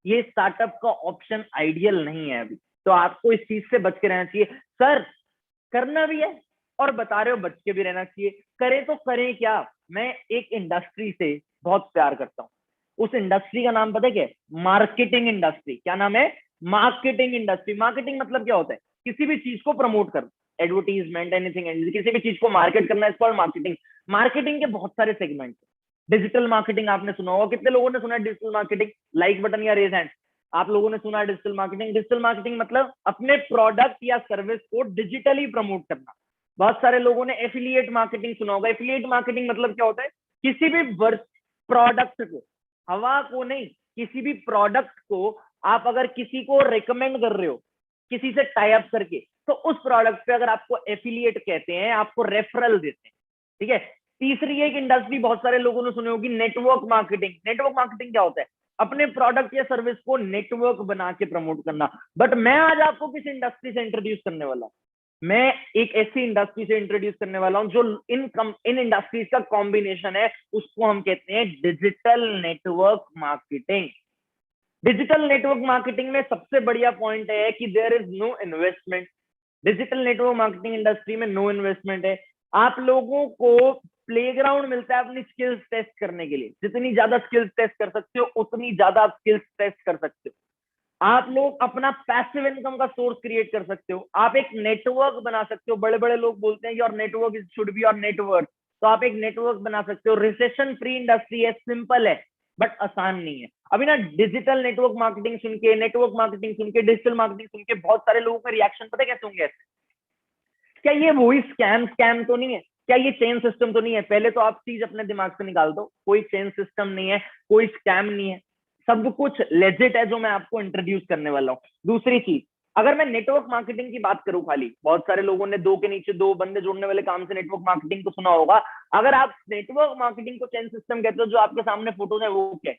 S2: ये स्टार्टअप का ऑप्शन आइडियल नहीं है अभी, तो आपको इस चीज से बच के रहना चाहिए। सर करना भी है और बता रहे हो बच के भी रहना चाहिए, करें तो करें क्या? मैं एक इंडस्ट्री से बहुत प्यार करता हूँ, उस इंडस्ट्री का नाम पता है क्या है? Marketing industry. क्या नाम है? Marketing industry. मार्केटिंग मतलब क्या होता है? किसी भी चीज को प्रमोट करना, एडवर्टीजमेंट, एनीथिंग, किसी भी चीज को मार्केट करना, इसको मार्केटिंग। मार्केटिंग के बहुत सारे सेगमेंट। डिजिटल मार्केटिंग आपने सुना होगा, कितने लोगों ने सुना है डिजिटल मार्केटिंग? लाइक बटन या रेज हैंड। आप लोगों ने सुना है डिजिटल मार्केटिंग? डिजिटल मार्केटिंग मतलब अपने प्रोडक्ट या सर्विस को डिजिटली प्रमोट करना। बहुत सारे लोगों ने एफिलिएट मार्केटिंग सुना होगा। एफिलिएट मार्केटिंग मतलब क्या होता है? किसी भी प्रोडक्ट को, हवा को नहीं, किसी भी प्रोडक्ट को आप अगर किसी को रिकमेंड कर रहे हो किसी से टाई अप करके, तो उस प्रोडक्ट पे अगर आपको एफिलिएट कहते हैं, आपको रेफरल देते हैं। ठीक है। तीसरी एक इंडस्ट्री बहुत सारे लोगों ने सुनी होगी, नेटवर्क मार्केटिंग। नेटवर्क मार्केटिंग क्या होता है? अपने प्रोडक्ट या सर्विस को नेटवर्क बना के प्रमोट करना। बट मैं आज आपको किस इंडस्ट्री से इंट्रोड्यूस करने वाला हूं? मैं एक ऐसी इंडस्ट्री से इंट्रोड्यूस करने वाला हूं जो इन इंडस्ट्रीज का कॉम्बिनेशन है, उसको हम कहते हैं digital network marketing. Digital network marketing में सबसे बढ़िया पॉइंट है कि there is no investment. Digital network marketing industry में नो इन्वेस्टमेंट है। आप लोगों को प्लेग्राउंड मिलता है अपनी स्किल्स टेस्ट करने के लिए। जितनी ज्यादा स्किल्स टेस्ट कर सकते हो उतनी ज्यादा आप स्किल्स टेस्ट कर सकते हो। आप लोग अपना पैसिव इनकम का सोर्स क्रिएट कर सकते हो। आप एक नेटवर्क बना सकते हो। बड़े बड़े लोग बोलते हैं your network should be your network. तो आप एक नेटवर्क बना सकते हो। रिसेशन फ्री इंडस्ट्री है, सिंपल है बट आसान नहीं है। अभी ना डिजिटल नेटवर्क मार्केटिंग सुन के, नेटवर्क मार्केटिंग सुन के, डिजिटल मार्केटिंग सुन के बहुत सारे लोगों का रिएक्शन पता है कैसे होंगे? क्या ये वही स्कैम तो नहीं है? क्या ये चेन सिस्टम तो नहीं है? पहले तो आप चीज अपने दिमाग से निकाल दो, कोई चेन सिस्टम नहीं है, कोई स्कैम नहीं है, सब कुछ लेजिट है जो मैं आपको इंट्रोड्यूस करने वाला हूँ। दूसरी चीज, अगर मैं नेटवर्क मार्केटिंग की बात करूं, खाली बहुत सारे लोगों ने दो के नीचे दो बंदे जोड़ने वाले काम से नेटवर्क मार्केटिंग को सुना होगा। अगर आप नेटवर्क मार्केटिंग को चेन सिस्टम कहते हो, जो आपके सामने फोटोज है वो क्या है?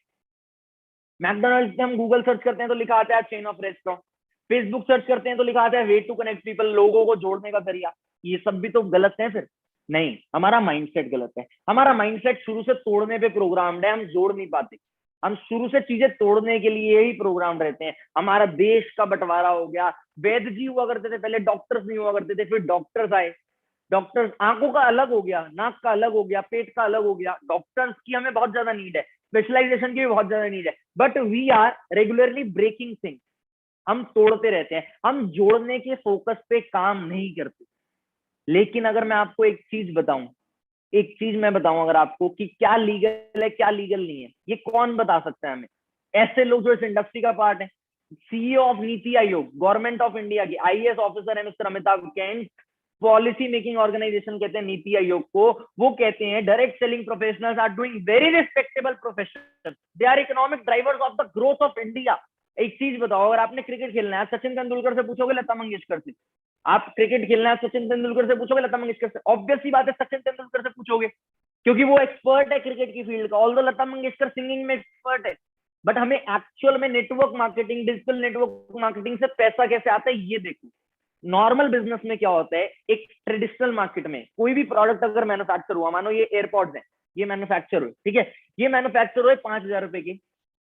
S2: मैकडोनल्ड्स में हम गूगल सर्च करते हैं तो लिखा आता है chain of restaurant, Facebook search करते हैं तो लिखा आता है वे टू कनेक्ट पीपल, लोगों को जोड़ने का जरिया। ये सब भी तो गलत है फिर? नहीं, हमारा माइंडसेट गलत है। हमारा माइंडसेट शुरू से तोड़ने पे प्रोग्राम्ड है, हम जोड़ नहीं पाते। हम शुरू से चीजें तोड़ने के लिए ही प्रोग्राम रहते हैं। हमारा देश का बंटवारा हो गया, वैद्य जी हुआ करते थे पहले, डॉक्टर्स नहीं हुआ करते थे, फिर डॉक्टर्स आए। डॉक्टर्स, आंखों का अलग हो गया, नाक का अलग हो गया, पेट का अलग हो गया। डॉक्टर्स की हमें बहुत ज्यादा नीड है, स्पेशलाइजेशन की भी बहुत ज्यादा नीड है, but we are regularly breaking things. हम तोड़ते रहते हैं, हम जोड़ने के फोकस पे काम नहीं करते। लेकिन अगर मैं आपको एक चीज बताऊं, एक चीज मैं बताऊं अगर आपको कि क्या लीगल है क्या लीगल नहीं है, ये कौन बता सकता है हमें? ऐसे लोग जो इस इंडस्ट्री का पार्ट है। CEO of Niti Aayog, government of India की आईएएस ऑफिसर है mister Amitabh Kant, policy making organization कहते हैं नीति आयोग को। वो कहते हैं direct selling professionals are doing very respectable profession, they are economic drivers of the growth of India. एक चीज बताओ, अगर आपने क्रिकेट खेलना है, सचिन तेंदुलकर से पूछोगे, लता मंगेशकर से? आप क्रिकेट खेलना है सचिन तेंदुलकर से पूछोगे, लता मंगेशकर से? ऑब्वियस सी बात है सचिन तेंदुलकर से पूछोगे, क्योंकि वो एक्सपर्ट है क्रिकेट की फील्ड का। ऑल्दो लता मंगेशकर सिंगिंग में एक्सपर्ट है, बट हमें एक्चुअल में network marketing, digital network marketing से पैसा कैसे आता है ये देखो। नॉर्मल बिजनेस में क्या होता है, एक ट्रेडिशनल मार्केट में कोई भी प्रोडक्ट अगर मैन्युफैक्चर हुआ, मानो ये एयरपॉड्स है, ये मैन्युफैक्चर हुए, ठीक है, ये मैन्युफैक्चर हुए 5,000 रुपए के।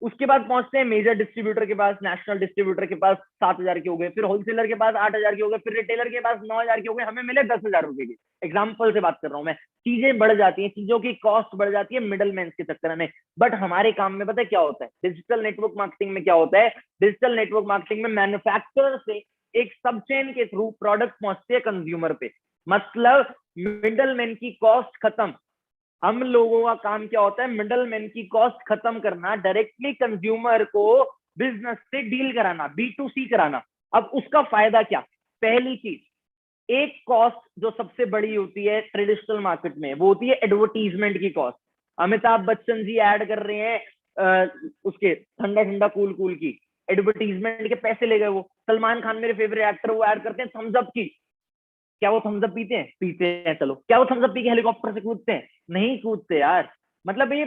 S2: उसके बाद पहुंचते हैं मेजर डिस्ट्रीब्यूटर के पास, नेशनल डिस्ट्रीब्यूटर के पास 7,000 के हो गए, फिर होलसेलर के पास 8,000 के हो गए, फिर रिटेलर के पास 9,000 के हो गए, हमें मिले 10,000 रुपए के। एग्जाम्पल से बात कर रहा हूं मैं। चीजें बढ़ जाती हैं, चीजों की कॉस्ट बढ़ जाती है मिडल मैन के चक्कर में। बट हमारे काम में पता है क्या होता है? डिजिटल नेटवर्क मार्केटिंग में क्या होता है? डिजिटल नेटवर्क मार्केटिंग में मैन्युफैक्चरर से एक सब चेन के थ्रू प्रोडक्ट पहुंचते हैं कंज्यूमर पे, मतलब मिडल मैन की कॉस्ट खत्म। हम लोगों का काम क्या होता है? मिडल मैन की कॉस्ट खत्म करना, डायरेक्टली कंज्यूमर को बिजनेस से डील कराना, B2C कराना। अब उसका फायदा क्या? पहली चीज, एक कॉस्ट जो सबसे बड़ी होती है ट्रेडिशनल मार्केट में, वो होती है एडवर्टीजमेंट की कॉस्ट। अमिताभ बच्चन जी ऐड कर रहे हैं उसके ठंडा ठंडा कूल कूल की, एडवर्टीजमेंट के पैसे ले गए वो। सलमान खान मेरे फेवरेट एक्टर, वो ऐड करते हैं थम्स अप की। क्या वो थम्स अप पीते हैं? पीते हैं, चलो। क्या वो थम्स अप पी के हेलीकॉप्टर से कूदते हैं? नहीं कूदते यार। मतलब ये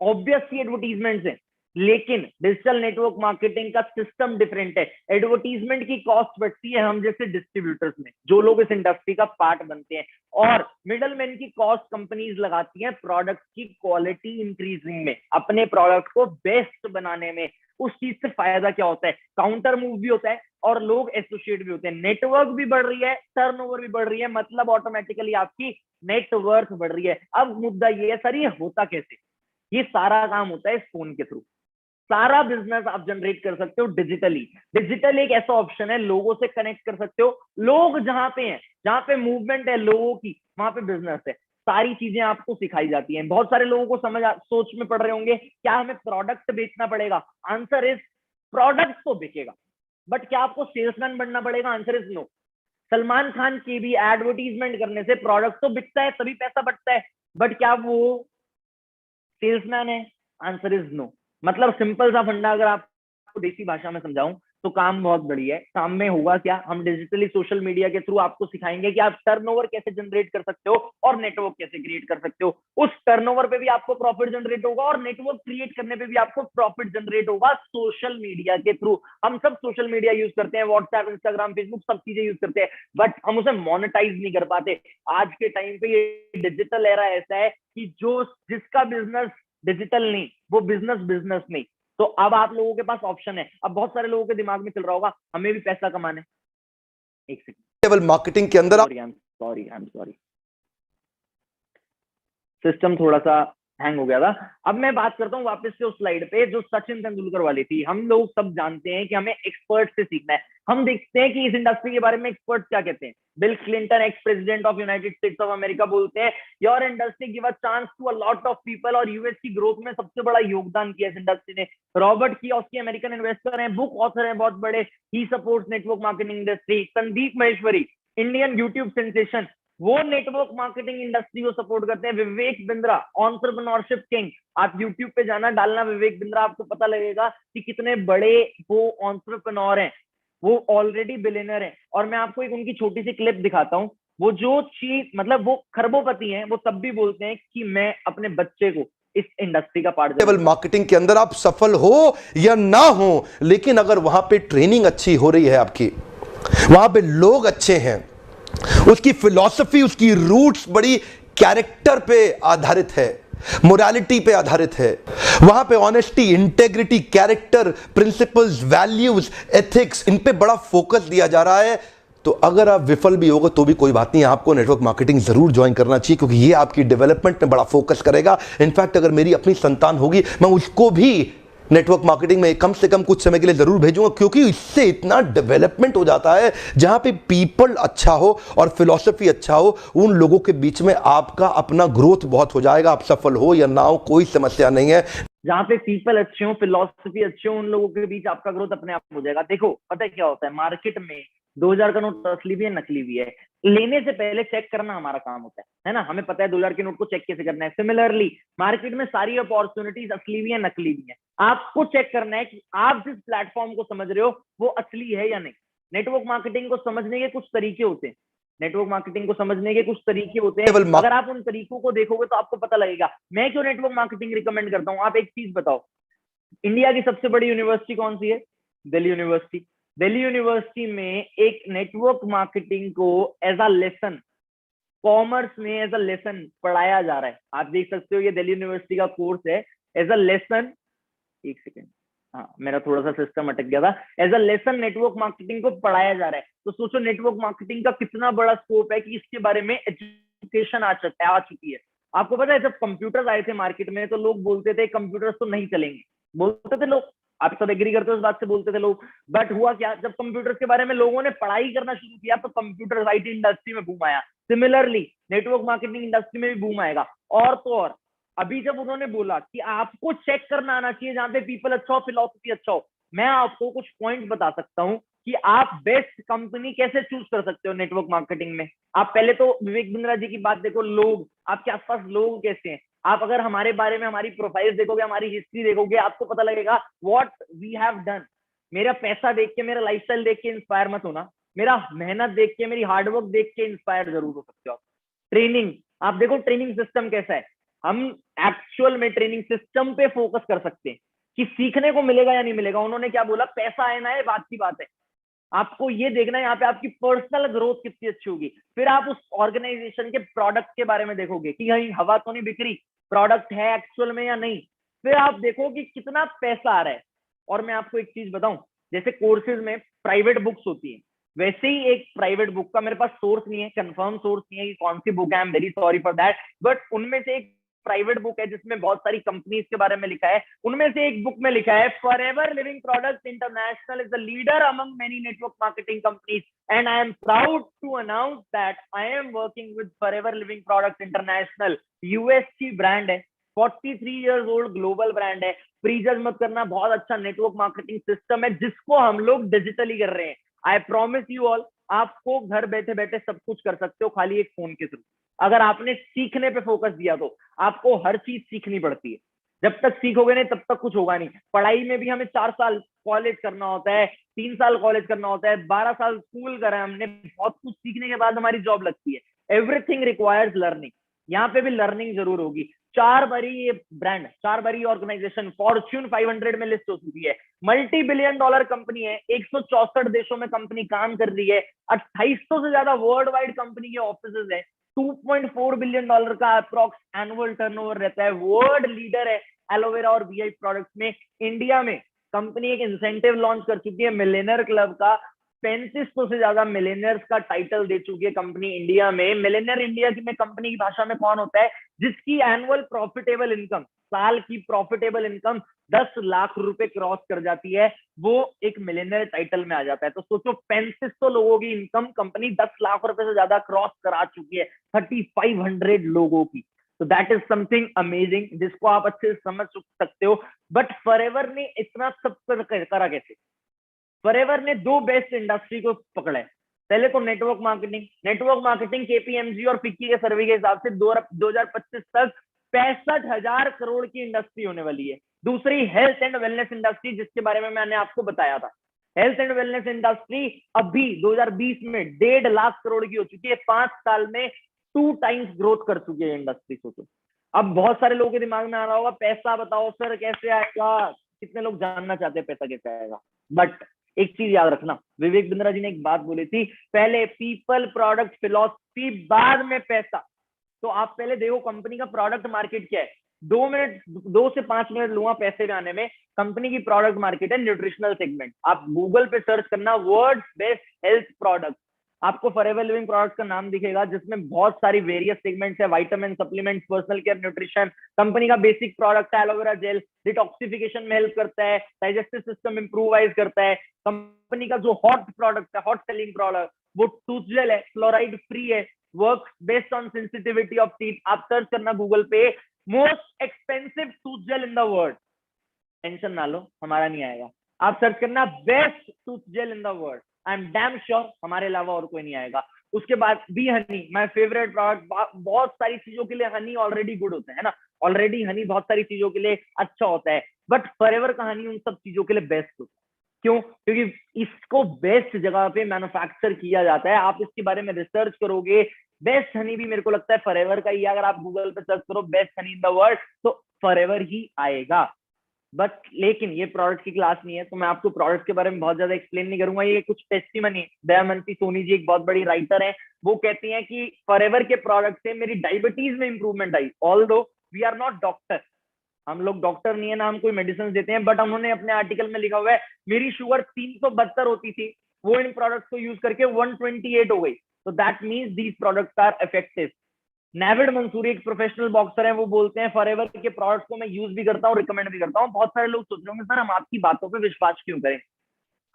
S2: ऑब्वियस सी एडवर्टीजमेंट है। लेकिन डिजिटल नेटवर्क मार्केटिंग का सिस्टम डिफरेंट है। एडवर्टीजमेंट की कॉस्ट बढ़ती है हम जैसे डिस्ट्रीब्यूटर्स में, जो लोग इस इंडस्ट्री का पार्ट बनते हैं, और मिडल मैन की कॉस्ट कंपनीज लगाती हैं प्रोडक्ट की क्वालिटी इंक्रीजिंग में, अपने प्रोडक्ट को बेस्ट बनाने में। उस चीज से फायदा क्या होता है? काउंटर मूव भी होता है और लोग एसोसिएट भी होते हैं, नेटवर्क भी बढ़ रही है, टर्नओवर भी बढ़ रही है, मतलब ऑटोमेटिकली आपकी नेटवर्थ बढ़ रही है। अब मुद्दा ये है, सर ये होता कैसे? ये सारा काम होता है इस फोन के थ्रू। सारा बिजनेस आप जनरेट कर सकते हो डिजिटली। डिजिटल एक ऐसा ऑप्शन है, लोगों से कनेक्ट कर सकते हो। लोग जहां पे हैं, जहां पे मूवमेंट है लोगों की, वहां पे बिजनेस है। सारी चीजें आपको सिखाई जाती हैं। बहुत सारे लोगों को सोच में पड़ रहे होंगे, क्या हमें प्रोडक्ट बेचना पड़ेगा? आंसर इज, प्रोडक्ट तो बिकेगा, बट क्या आपको सेल्समैन बनना पड़ेगा? Answer is no. Salman Khan की भी एडवर्टीजमेंट करने से प्रोडक्ट तो बिकता है, तभी पैसा बढ़ता है, बट क्या वो सेल्समैन है? Answer is no. मतलब सिंपल सा फंडा अगर आपको देसी भाषा में समझाऊं तो काम बहुत बढ़िया है। काम में होगा क्या? हम डिजिटली सोशल मीडिया के थ्रू आपको सिखाएंगे कि आप टर्नओवर कैसे जनरेट कर सकते हो और नेटवर्क कैसे क्रिएट कर सकते हो। उस टर्नओवर पे भी आपको प्रॉफिट जनरेट होगा और नेटवर्क क्रिएट करने पे भी आपको प्रॉफिट जनरेट होगा सोशल मीडिया के थ्रू। हम सब सोशल मीडिया यूज करते हैं, व्हाट्सएप, इंस्टाग्राम, फेसबुक, सब चीजें यूज करते हैं, बट हम उसे मोनेटाइज नहीं कर पाते। आज के टाइम पे ये डिजिटल एरा ऐसा है कि जो जिसका बिजनेस डिजिटल नहीं, वो बिजनेस नहीं। तो अब आप लोगों के पास ऑप्शन है। अब बहुत सारे लोगों के दिमाग में चल रहा होगा, हमें भी पैसा कमाना है। एक सेकंड,
S3: लेवल मार्केटिंग के अंदर
S2: sorry, I am sorry, system थोड़ा सा हैंग हो गया था। अब मैं बात करता हूँ वापस से उस स्लाइड पे जो सचिन तेंदुलकर वाली थी। हम लोग सब जानते हैं कि हमें एक्सपर्ट से सीखना है। हम देखते हैं कि इस इंडस्ट्री के बारे में एक्सपर्ट क्या कहते हैं। Bill Clinton, ex president of United States of America, बोलते हैं your industry give a chance to a lot of people, और यूएस की ग्रोथ में सबसे बड़ा योगदान किया इस इंडस्ट्री ने। रॉबर्ट कियोस्की अमेरिकन इन्वेस्टर हैं, बुक ऑथर हैं बहुत बड़े, ही supports network marketing industry. Sandeep Maheshwari, Indian YouTube sensation, वो नेटवर्क मार्केटिंग इंडस्ट्री को सपोर्ट करते हैं। विवेक बिंद्रा, एंटरप्रेन्योरशिप किंग, आप यूट्यूब पे जाना, डालना विवेक बिंद्रा, आपको पता लगेगा कि कितने बड़े वो एंटरप्रेन्योर हैं, वो ऑलरेडी बिलियनर हैं। और मैं आपको एक उनकी छोटी सी क्लिप दिखाता हूँ। वो जो चीज, मतलब वो खरबोपति हैं, वो तब भी बोलते हैं कि मैं अपने बच्चे को इस इंडस्ट्री का पार्ट।
S3: लेवल मार्केटिंग के अंदर आप सफल हो या ना हो, लेकिन अगर वहां पे ट्रेनिंग अच्छी हो रही है आपकी, वहां पे लोग अच्छे हैं, उसकी फिलॉसफी, उसकी रूट्स बड़ी कैरेक्टर पे आधारित है, मोरालिटी पे आधारित है, वहां पे honesty, integrity, character, principles, values, ethics, इन पे बड़ा फोकस दिया जा रहा है, तो अगर आप विफल भी होगा तो भी कोई बात नहीं, आपको नेटवर्क मार्केटिंग जरूर ज्वाइन करना चाहिए, क्योंकि ये आपकी डेवलपमेंट में बड़ा फोकस करेगा। इनफैक्ट अगर मेरी अपनी संतान होगी, मैं उसको भी नेटवर्क मार्केटिंग में कम से कम कुछ समय के लिए जरूर भेजूंगा, क्योंकि इससे इतना डेवलपमेंट हो जाता है। जहां पे पीपल अच्छा हो और फिलॉसफी अच्छा हो, उन लोगों के बीच में आपका अपना ग्रोथ बहुत हो जाएगा। आप सफल हो या ना हो, कोई समस्या नहीं है।
S2: जहां पे पीपल अच्छे हो, फिलोसफी अच्छे हो, उन लोगों के बीच आपका ग्रोथ अपने आप हो जाएगा। देखो पता है क्या होता है, मार्केट में 2000 का नोट असली भी है, नकली भी है। लेने से पहले चेक करना हमारा काम होता है ना। हमें पता है 2000 के नोट को चेक कैसे करना है। सिमिलरली मार्केट में सारी अपॉर्चुनिटीज असली भी है, नकली भी है। आपको चेक करना है कि आप जिस प्लेटफॉर्म को समझ रहे हो वो असली है या नहीं। नेटवर्क मार्केटिंग को समझने के कुछ तरीके होते हैं। नेटवर्क मार्केटिंग को समझने के कुछ तरीके होते हैं। अगर आप उन तरीकों को देखोगे तो आपको पता लगेगा। मैं क्यों नेटवर्क मार्केटिंग रिकमेंड करता हूं, आप एक चीज बताओ, इंडिया की सबसे बड़ी यूनिवर्सिटी कौन सी है? दिल्ली यूनिवर्सिटी। दिल्ली यूनिवर्सिटी में एक नेटवर्क मार्केटिंग को एज अ लेसन, कॉमर्स में एज अ लेसन पढ़ाया जा रहा है। आप देख सकते हो ये दिल्ली यूनिवर्सिटी का कोर्स है, एज अ लेसन। एक सेकेंड, हाँ मेरा थोड़ा सा सिस्टम अटक गया था। As a lesson network marketing को पढ़ाया जा रहा है। तो सोचो नेटवर्क मार्केटिंग का कितना बड़ा स्कोप है कि इसके बारे में एजुकेशन आ चुकी है। आपको पता है जब कंप्यूटर्स आए थे मार्केट में तो लोग बोलते थे कंप्यूटर्स तो नहीं चलेंगे, बोलते थे लोग। आप सब एग्री करते हो इस बात से, बोलते थे लोग। बट हुआ क्या, जब कंप्यूटर्स के बारे में लोगों ने पढ़ाई करना शुरू किया तो कंप्यूटर आईटी इंडस्ट्री में बूम आया। सिमिलरली नेटवर्क मार्केटिंग इंडस्ट्री में भी बूम आएगा। और तो और अभी जब उन्होंने बोला कि आपको चेक करना आना चाहिए जहां पे पीपल अच्छा हो, फिलॉसफी अच्छा हो, मैं आपको कुछ पॉइंट बता सकता हूं कि आप बेस्ट कंपनी कैसे चूज कर सकते हो नेटवर्क मार्केटिंग में। आप पहले तो विवेक बिंद्रा जी की बात देखो, लोग आपके आसपास लोग कैसे हैं। आप अगर हमारे बारे में हमारी प्रोफाइल देखोगे, हमारी हिस्ट्री देखोगे, आपको पता लगेगा व्हाट वी हैव डन। मेरा पैसा देख के, मेरा लाइफस्टाइल देख के इंस्पायर मत होना, मेरा मेहनत देख के, मेरी हार्डवर्क देख के इंस्पायर जरूर हो सकते हो आप। ट्रेनिंग, आप देखो ट्रेनिंग सिस्टम कैसा है। हम एक्चुअल में ट्रेनिंग सिस्टम पे फोकस कर सकते हैं कि सीखने को मिलेगा या नहीं मिलेगा। उन्होंने क्या बोला, पैसा है ना, ये बात की बात है। आपको ये देखना है यहाँ पे आपकी पर्सनल ग्रोथ कितनी अच्छी होगी। फिर आप उस ऑर्गेनाइजेशन के प्रोडक्ट के बारे में देखोगे कि कहीं हवा तो नहीं बिक रही, प्रोडक्ट है एक्चुअल में या नहीं। फिर आप देखो कि कितना पैसा आ रहा है। और मैं आपको एक चीज बताऊं, जैसे कोर्सेज में प्राइवेट बुक्स होती है, वैसे ही एक प्राइवेट बुक का मेरे पास सोर्स नहीं है, कंफर्म सोर्स नहीं है कि कौन सी बुक है, I am very sorry for that, but उनमें से एक प्राइवेट बुक है जिसमें बहुत सारी कंपनीज के बारे में लिखा है। उनमें से एक बुक में लिखा है, Forever Living Products International is the leader among many network marketing companies and I am proud to announce that I am working with Forever Living Products International. US की ब्रांड है, 43 इयर्स ओल्ड ग्लोबल ब्रांड है। प्रीजज मत करना, बहुत अच्छा नेटवर्क मार्केटिंग सिस्टम है जिसको हम लोग डिजिटली कर रहे हैं। आई प्रॉमिस यू ऑल, आपको घर बैठे बैठे सब कुछ कर सकते हो, खाली एक फोन के थ्रू। अगर आपने सीखने पे फोकस दिया तो आपको हर चीज सीखनी पड़ती है। जब तक सीखोगे नहीं तब तक कुछ होगा नहीं। पढ़ाई में भी हमें 4 साल कॉलेज करना होता है, 3 साल कॉलेज करना होता है, 12 साल स्कूल करा है हमने, बहुत कुछ सीखने के बाद हमारी जॉब लगती है। एवरीथिंग रिक्वायर्स लर्निंग, यहाँ पे भी लर्निंग जरूर होगी। 4 बारी ये ब्रांड, 4 बारी ऑर्गेनाइजेशन फॉर्च्यून 500 में लिस्ट हो चुकी है। मल्टी बिलियन डॉलर कंपनी है, 164 देशों में कंपनी काम कर रही है, 2800 से ज्यादा वर्ल्ड वाइड कंपनी के ऑफिसेज है, 2.4 बिलियन डॉलर का अप्रॉक्स एनुअल टर्नओवर रहता है। वर्ल्ड लीडर है एलोवेरा और बीआई प्रोडक्ट्स में। इंडिया में कंपनी एक इंसेंटिव लॉन्च कर चुकी है मिलेनियर क्लब का, 3500 से ज्यादा मिलेनियर्स का टाइटल दे चुकी है कंपनी इंडिया में। मिलेनियर इंडिया की में कंपनी की भाषा में कौन होता है? जिसकी एनुअल प्रॉफिटेबल इनकम, साल की प्रॉफिटेबल इनकम 10 लाख रुपए क्रॉस कर जाती है, वो एक मिलेनियर टाइटल में आ जाता है। तो सोचो 3500 लोगों की इनकम कंपनी 10 लाख रुपए से ज्यादा क्रॉस करा चुकी है 3500 लोगों की। तो दैट इज समथिंग अमेजिंग, जिसको आप अच्छे से समझ सकते हो। बट फॉरएवर ने इतना सब करा कैसे? फॉरएवर ने दो बेस्ट इंडस्ट्री को पकड़ा है। पहले तो network marketing. Network marketing KPMG और फिक्की के सर्वे के हिसाब से 2025 तक 65,000 करोड़ की इंडस्ट्री होने वाली है। दूसरी हेल्थ एंड वेलनेस इंडस्ट्री, जिसके बारे में मैंने आपको बताया था। हेल्थ एंड वेलनेस इंडस्ट्री अभी 2020 में 1.5 लाख करोड़ की हो चुकी है। 5 साल में 2 टाइम्स ग्रोथ कर चुकी है इंडस्ट्री। सोचो, अब बहुत सारे लोगों के दिमाग में आ रहा होगा पैसा बताओ सर कैसे आएगा, कितने लोग जानना चाहते हैं पैसा कैसे आएगा। बट एक चीज याद रखना, विवेक बिंद्रा जी ने एक बात बोली थी, पहले पीपल प्रोडक्ट फिलॉसफी बाद में पैसा। तो आप पहले देखो कंपनी का प्रोडक्ट मार्केट क्या है। 2 से 5 मिनट लूंगा पैसे में आने में। कंपनी की प्रोडक्ट मार्केट है न्यूट्रिशनल सेगमेंट। आप गूगल पे सर्च करना वर्ल्ड बेस्ट हेल्थ प्रोडक्ट, आपको फॉरएवर लिविंग प्रोडक्ट्स का नाम दिखेगा, जिसमें बहुत सारी वेरियस सेगमेंट्स है, vitamin, supplements, personal care, nutrition. Company का बेसिक प्रोडक्ट है एलोवेरा जेल, डिटॉक्सिफिकेशन में हेल्प करता है, डाइजेस्टिव सिस्टम इंप्रूवाइज करता है। कंपनी का जो हॉट प्रोडक्ट है, हॉट सेलिंग प्रोडक्ट, वो टूथ जेल है, फ्लोराइड फ्री है, work based on sensitivity of teeth. आप सर्च करना गूगल पे most expensive tooth gel in the world, tension ना लो हमारा नहीं आएगा। आप सर्च करना best tooth gel in the world, I am damn sure हमारे अलावा और कोई नहीं आएगा। उसके बाद bee honey, my favourite product. बहुत सारी चीजों के लिए हनी ऑलरेडी गुड होता है ना, ऑलरेडी हनी बहुत सारी चीजों के लिए अच्छा होता है, बट फॉरएवर का हनी उन सब चीजों के लिए बेस्ट होता है। क्यों? क्योंकि इसको बेस्ट जगह पे मैन्युफैक्चर किया जाता है। आप इसके बारे में रिसर्च करोगे, बेस्ट हनी भी मेरे को लगता है फॉरएवर का ही। अगर आप गूगल पे सर्च करो best Honey in the world, तो फॉरएवर ही आएगा। बट लेकिन ये प्रोडक्ट की क्लास नहीं है, तो मैं आपको प्रोडक्ट के बारे में बहुत ज्यादा एक्सप्लेन नहीं करूंगा। ये कुछ टेस्टिमनी, दयामंती सोनी जी एक बहुत बड़ी राइटर है, वो कहती हैं कि फॉरएवर के प्रोडक्ट से मेरी डायबिटीज में इंप्रूवमेंट आई। Although we are not doctor, हम लोग डॉक्टर नहीं है ना, हम कोई मेडिसिन देते हैं, बट उन्होंने अपने आर्टिकल में लिखा हुआ है मेरी शुगर 372 होती थी, वो इन प्रोडक्ट्स को यूज करके 128 हो गई। तो that means these products are effective. Navid Mansoori एक प्रोफेशनल बॉक्सर है, वो बोलते हैं फॉरएवर के प्रोडक्ट्स को मैं यूज भी करता हूँ, रिकमेंड भी करता हूँ। बहुत सारे लोग सोच रहे होंगे सर हम आपकी बातों पे विश्वास क्यों करें?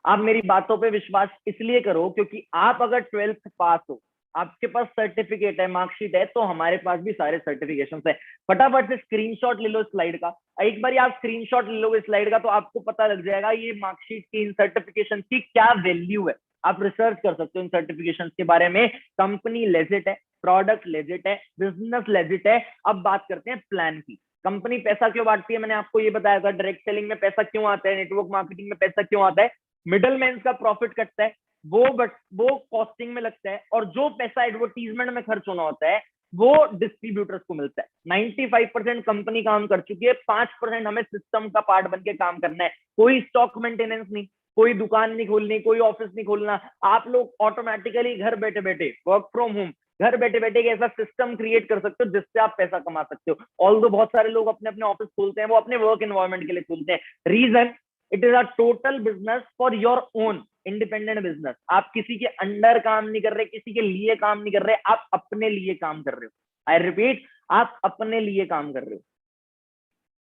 S2: आप मेरी बातों पे विश्वास इसलिए करो क्योंकि आप अगर 12th पास हो, आपके पास सर्टिफिकेट है, मार्कशीट है, तो हमारे पास भी सारे सर्टिफिकेशन है। फटाफट से स्क्रीनशॉट ले लो स्लाइड का। एक बार आप स्क्रीनशॉट ले लो स्लाइड का, तो आपको पता लग जाएगा ये मार्कशीट की, इन सर्टिफिकेशन की क्या वैल्यू है। आप रिसर्च कर सकते हो इन सर्टिफिकेशन के बारे में। कंपनी लेजिट है, प्रोडक्ट लेजिट है, बिजनेस लेजिट है। अब बात करते हैं प्लान की। कंपनी पैसा क्यों बांटती है? मैंने आपको ये बताया था, डायरेक्ट सेलिंग में पैसा क्यों आता है, नेटवर्क मार्केटिंग में पैसा क्यों आता है, मिडलमैन का प्रॉफिट कटता है, वो कॉस्टिंग में लगता है, और जो पैसा एडवर्टीजमेंट में खर्च होना होता है वो डिस्ट्रीब्यूटर्स को मिलता है। 95% कंपनी काम कर चुकी है, 5% हमें सिस्टम का पार्ट बन के काम करना है। कोई स्टॉक मेंटेनेंस नहीं, कोई दुकान नहीं खोलनी, कोई ऑफिस नहीं खोलना। आप लोग ऑटोमेटिकली घर बैठे बैठे वर्क फ्रॉम होम, घर बैठे बैठे एक ऐसा सिस्टम क्रिएट कर सकते हो जिससे आप पैसा कमा सकते हो। ऑल्दो बहुत सारे लोग अपने अपने ऑफिस खोलते हैं, वो अपने वर्क एनवायरमेंट के लिए खोलते हैं। Reason, it is a total business for your own independent business. आप किसी के अंडर काम नहीं कर रहे, किसी के लिए काम नहीं कर रहे, आप अपने लिए काम कर रहे हो। आई रिपीट, आप अपने लिए काम कर रहे हो।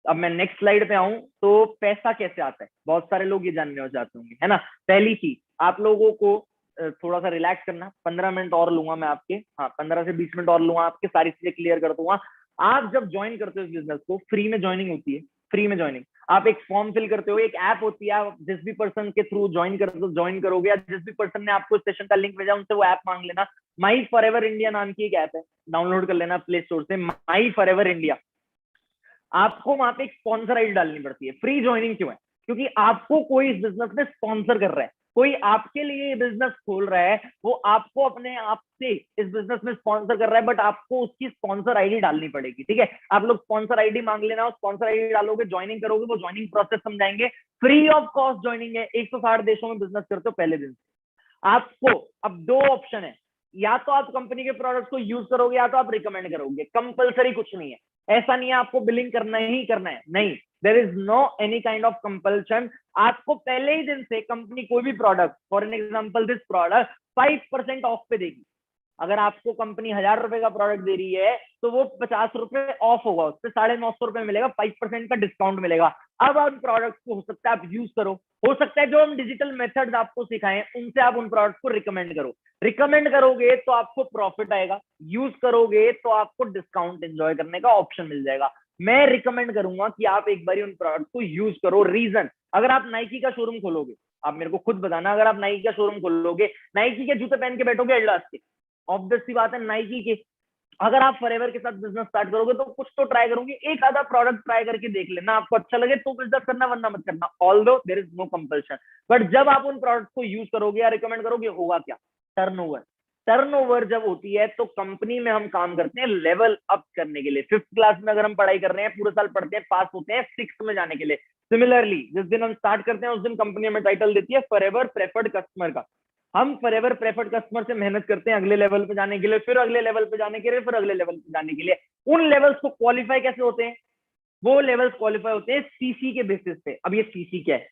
S2: अब मैं नेक्स्ट स्लाइड पे आऊं तो पैसा कैसे आता है, बहुत सारे लोग ये जानने चाहते होंगे, है ना। पहली चीज, आप लोगों को थोड़ा सा रिलैक्स करना। 15 मिनट और लूंगा मैं आपके, हाँ 15 से 20 मिनट और लूंगा, आपके सारी चीजें क्लियर कर दूंगा। आप जब ज्वाइन करते हो इस बिजनेस को, फ्री में ज्वाइनिंग होती है, फ्री में ज्वाइनिंग। आप एक फॉर्म फिल करते हो, एक ऐप होती है, आप जिस भी पर्सन के थ्रू ज्वाइन करोगे, या जिस भी पर्सन ने आपको सेशन का लिंक भेजा उनसे वो ऐप मांग लेना। माई फॉरएवर इंडिया नाम की एक ऐप है, डाउनलोड कर लेना प्ले स्टोर से, माई फॉरएवर इंडिया। आपको वहां पे एक स्पॉन्सर आईडी डालनी पड़ती है। फ्री ज्वाइनिंग क्यों है? क्योंकि आपको कोई इस बिजनेस में स्पॉन्सर कर रहा है, कोई आपके लिए बिजनेस खोल रहा है, वो आपको अपने आप से इस बिजनेस में स्पॉन्सर कर रहा है, बट आपको उसकी स्पॉन्सर आईडी डालनी पड़ेगी, ठीक है। आप लोग स्पॉन्सर आईडी मांग लेना, स्पॉन्सर आईडी डालोगे, ज्वाइनिंग करोगे, वो ज्वाइनिंग प्रोसेस समझाएंगे। फ्री ऑफ कॉस्ट ज्वाइनिंग है, 160 देशों में बिजनेस करते हो पहले दिन से। आपको अब 2 ऑप्शन है, या तो आप कंपनी के प्रोडक्ट को यूज करोगे, या तो आप रिकमेंड करोगे। कंपलसरी कुछ नहीं है, ऐसा नहीं है आपको बिलिंग करना ही करना है, नहीं। There is no any kind of compulsion. आपको पहले ही दिन से कंपनी कोई भी product, for an example this product 5% off पे देगी। अगर आपको कंपनी 1000 रुपए का प्रोडक्ट दे रही है तो वो 50 रुपए ऑफ होगा, उससे 950 रुपए मिलेगा, 5% का डिस्काउंट मिलेगा। अब उन प्रोडक्ट को हो सकता है आप यूज करो, हो सकता है जो हम डिजिटल मेथड्स आपको सिखाएं उनसे आप उन प्रोडक्ट को रिकमेंड करो। रिकमेंड करोगे तो आपको प्रॉफिट आएगा, यूज करोगे तो आपको डिस्काउंट एंजॉय करने का ऑप्शन मिल जाएगा। मैं रिकमेंड करूंगा कि आप एक बार उन प्रोडक्ट को यूज करो। रीजन, अगर आप नाइकी का शोरूम खोलोगे, आप मेरे को खुद बताना, अगर आप नाइकी का शोरूम खोलोगे, नाइकी के जूते पहन के बैठोगे एडिडास के, ऑब्वियस सी बात है नाइकी के। अगर आप फॉरएवर के साथ बिजनेस स्टार्ट करोगे तो कुछ तो ट्राई करोगे, एक आधा प्रोडक्ट ट्राई करके देख लेना, आपको अच्छा लगे तो बिजनेस करना, वरना मत करना, although there is no compulsion. But जब आप उन प्रोडक्ट को यूज करोगे या रिकमेंड करोगे, होगा क्या? टर्नओवर। टर्नओवर जब होती है तो कंपनी में हम काम करते हैं लेवल अप करने के लिए। 5th क्लास में अगर हम पढ़ाई कर रहे हैं, पूरे साल पढ़ते हैं, पास होते हैं 6th में जाने के लिए। सिमिलरली जिस दिन हम स्टार्ट करते हैं उस दिन कंपनी हमें टाइटल देती है फॉरएवर प्रेफर्ड कस्टमर का। हम फॉरएवर प्रेफर्ड कस्टमर से मेहनत करते हैं अगले लेवल पे जाने के लिए, फिर अगले लेवल पे जाने के लिए, फिर अगले लेवल पे जाने के लिए। उन लेवल्स को क्वालिफाई कैसे होते हैं? वो लेवल्स क्वालिफाई होते हैं सीसी के बेसिस पे। अब ये सीसी क्या है?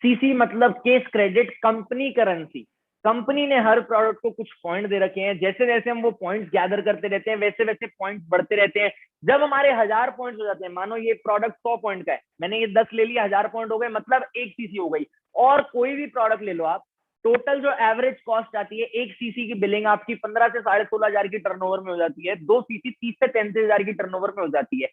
S2: सीसी मतलब case credit company currency. Company ने हर प्रोडक्ट को कुछ पॉइंट दे रखे हैं, जैसे जैसे हम वो पॉइंट्स गैदर करते रहते हैं वैसे वैसे पॉइंट्स बढ़ते रहते हैं। जब हमारे 1000 पॉइंट्स हो जाते हैं, मानो ये प्रोडक्ट 100 पॉइंट का है, मैंने ये 10 ले लिया, 1000 पॉइंट हो गए, मतलब 1 सीसी हो गई। और कोई भी प्रोडक्ट ले लो आप, टोटल जो एवरेज कॉस्ट आती है 1 सीसी की बिलिंग आपकी 15 से 16,500 की टर्नओवर में हो जाती है। 2 सीसी 30 से 33,000 की टर्नओवर में हो जाती है।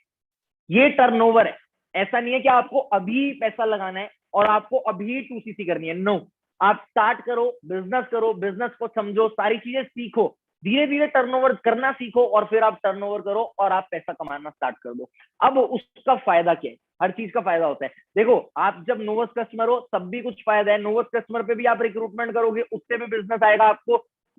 S2: ये टर्नओवर है, ऐसा नहीं है कि आपको अभी पैसा लगाना है और आपको अभी 2 सीसी करनी है। नो, आप स्टार्ट करो, बिजनेस को समझो, सारी चीजें सीखो, धीरे धीरे टर्नओवर करना सीखो और फिर आप टर्नओवर करो और आप पैसा कमाना स्टार्ट कर दो। अब उसका फायदा क्या है? हर चीज का फायदा होता है। देखो, आप जब नोवस कस्टमर हो तब भी कुछ फायदा है, नोवस कस्टमर पे भी आप रिक्रूटमेंट करोगे, उससे भी बिजनेस आएगा, आपको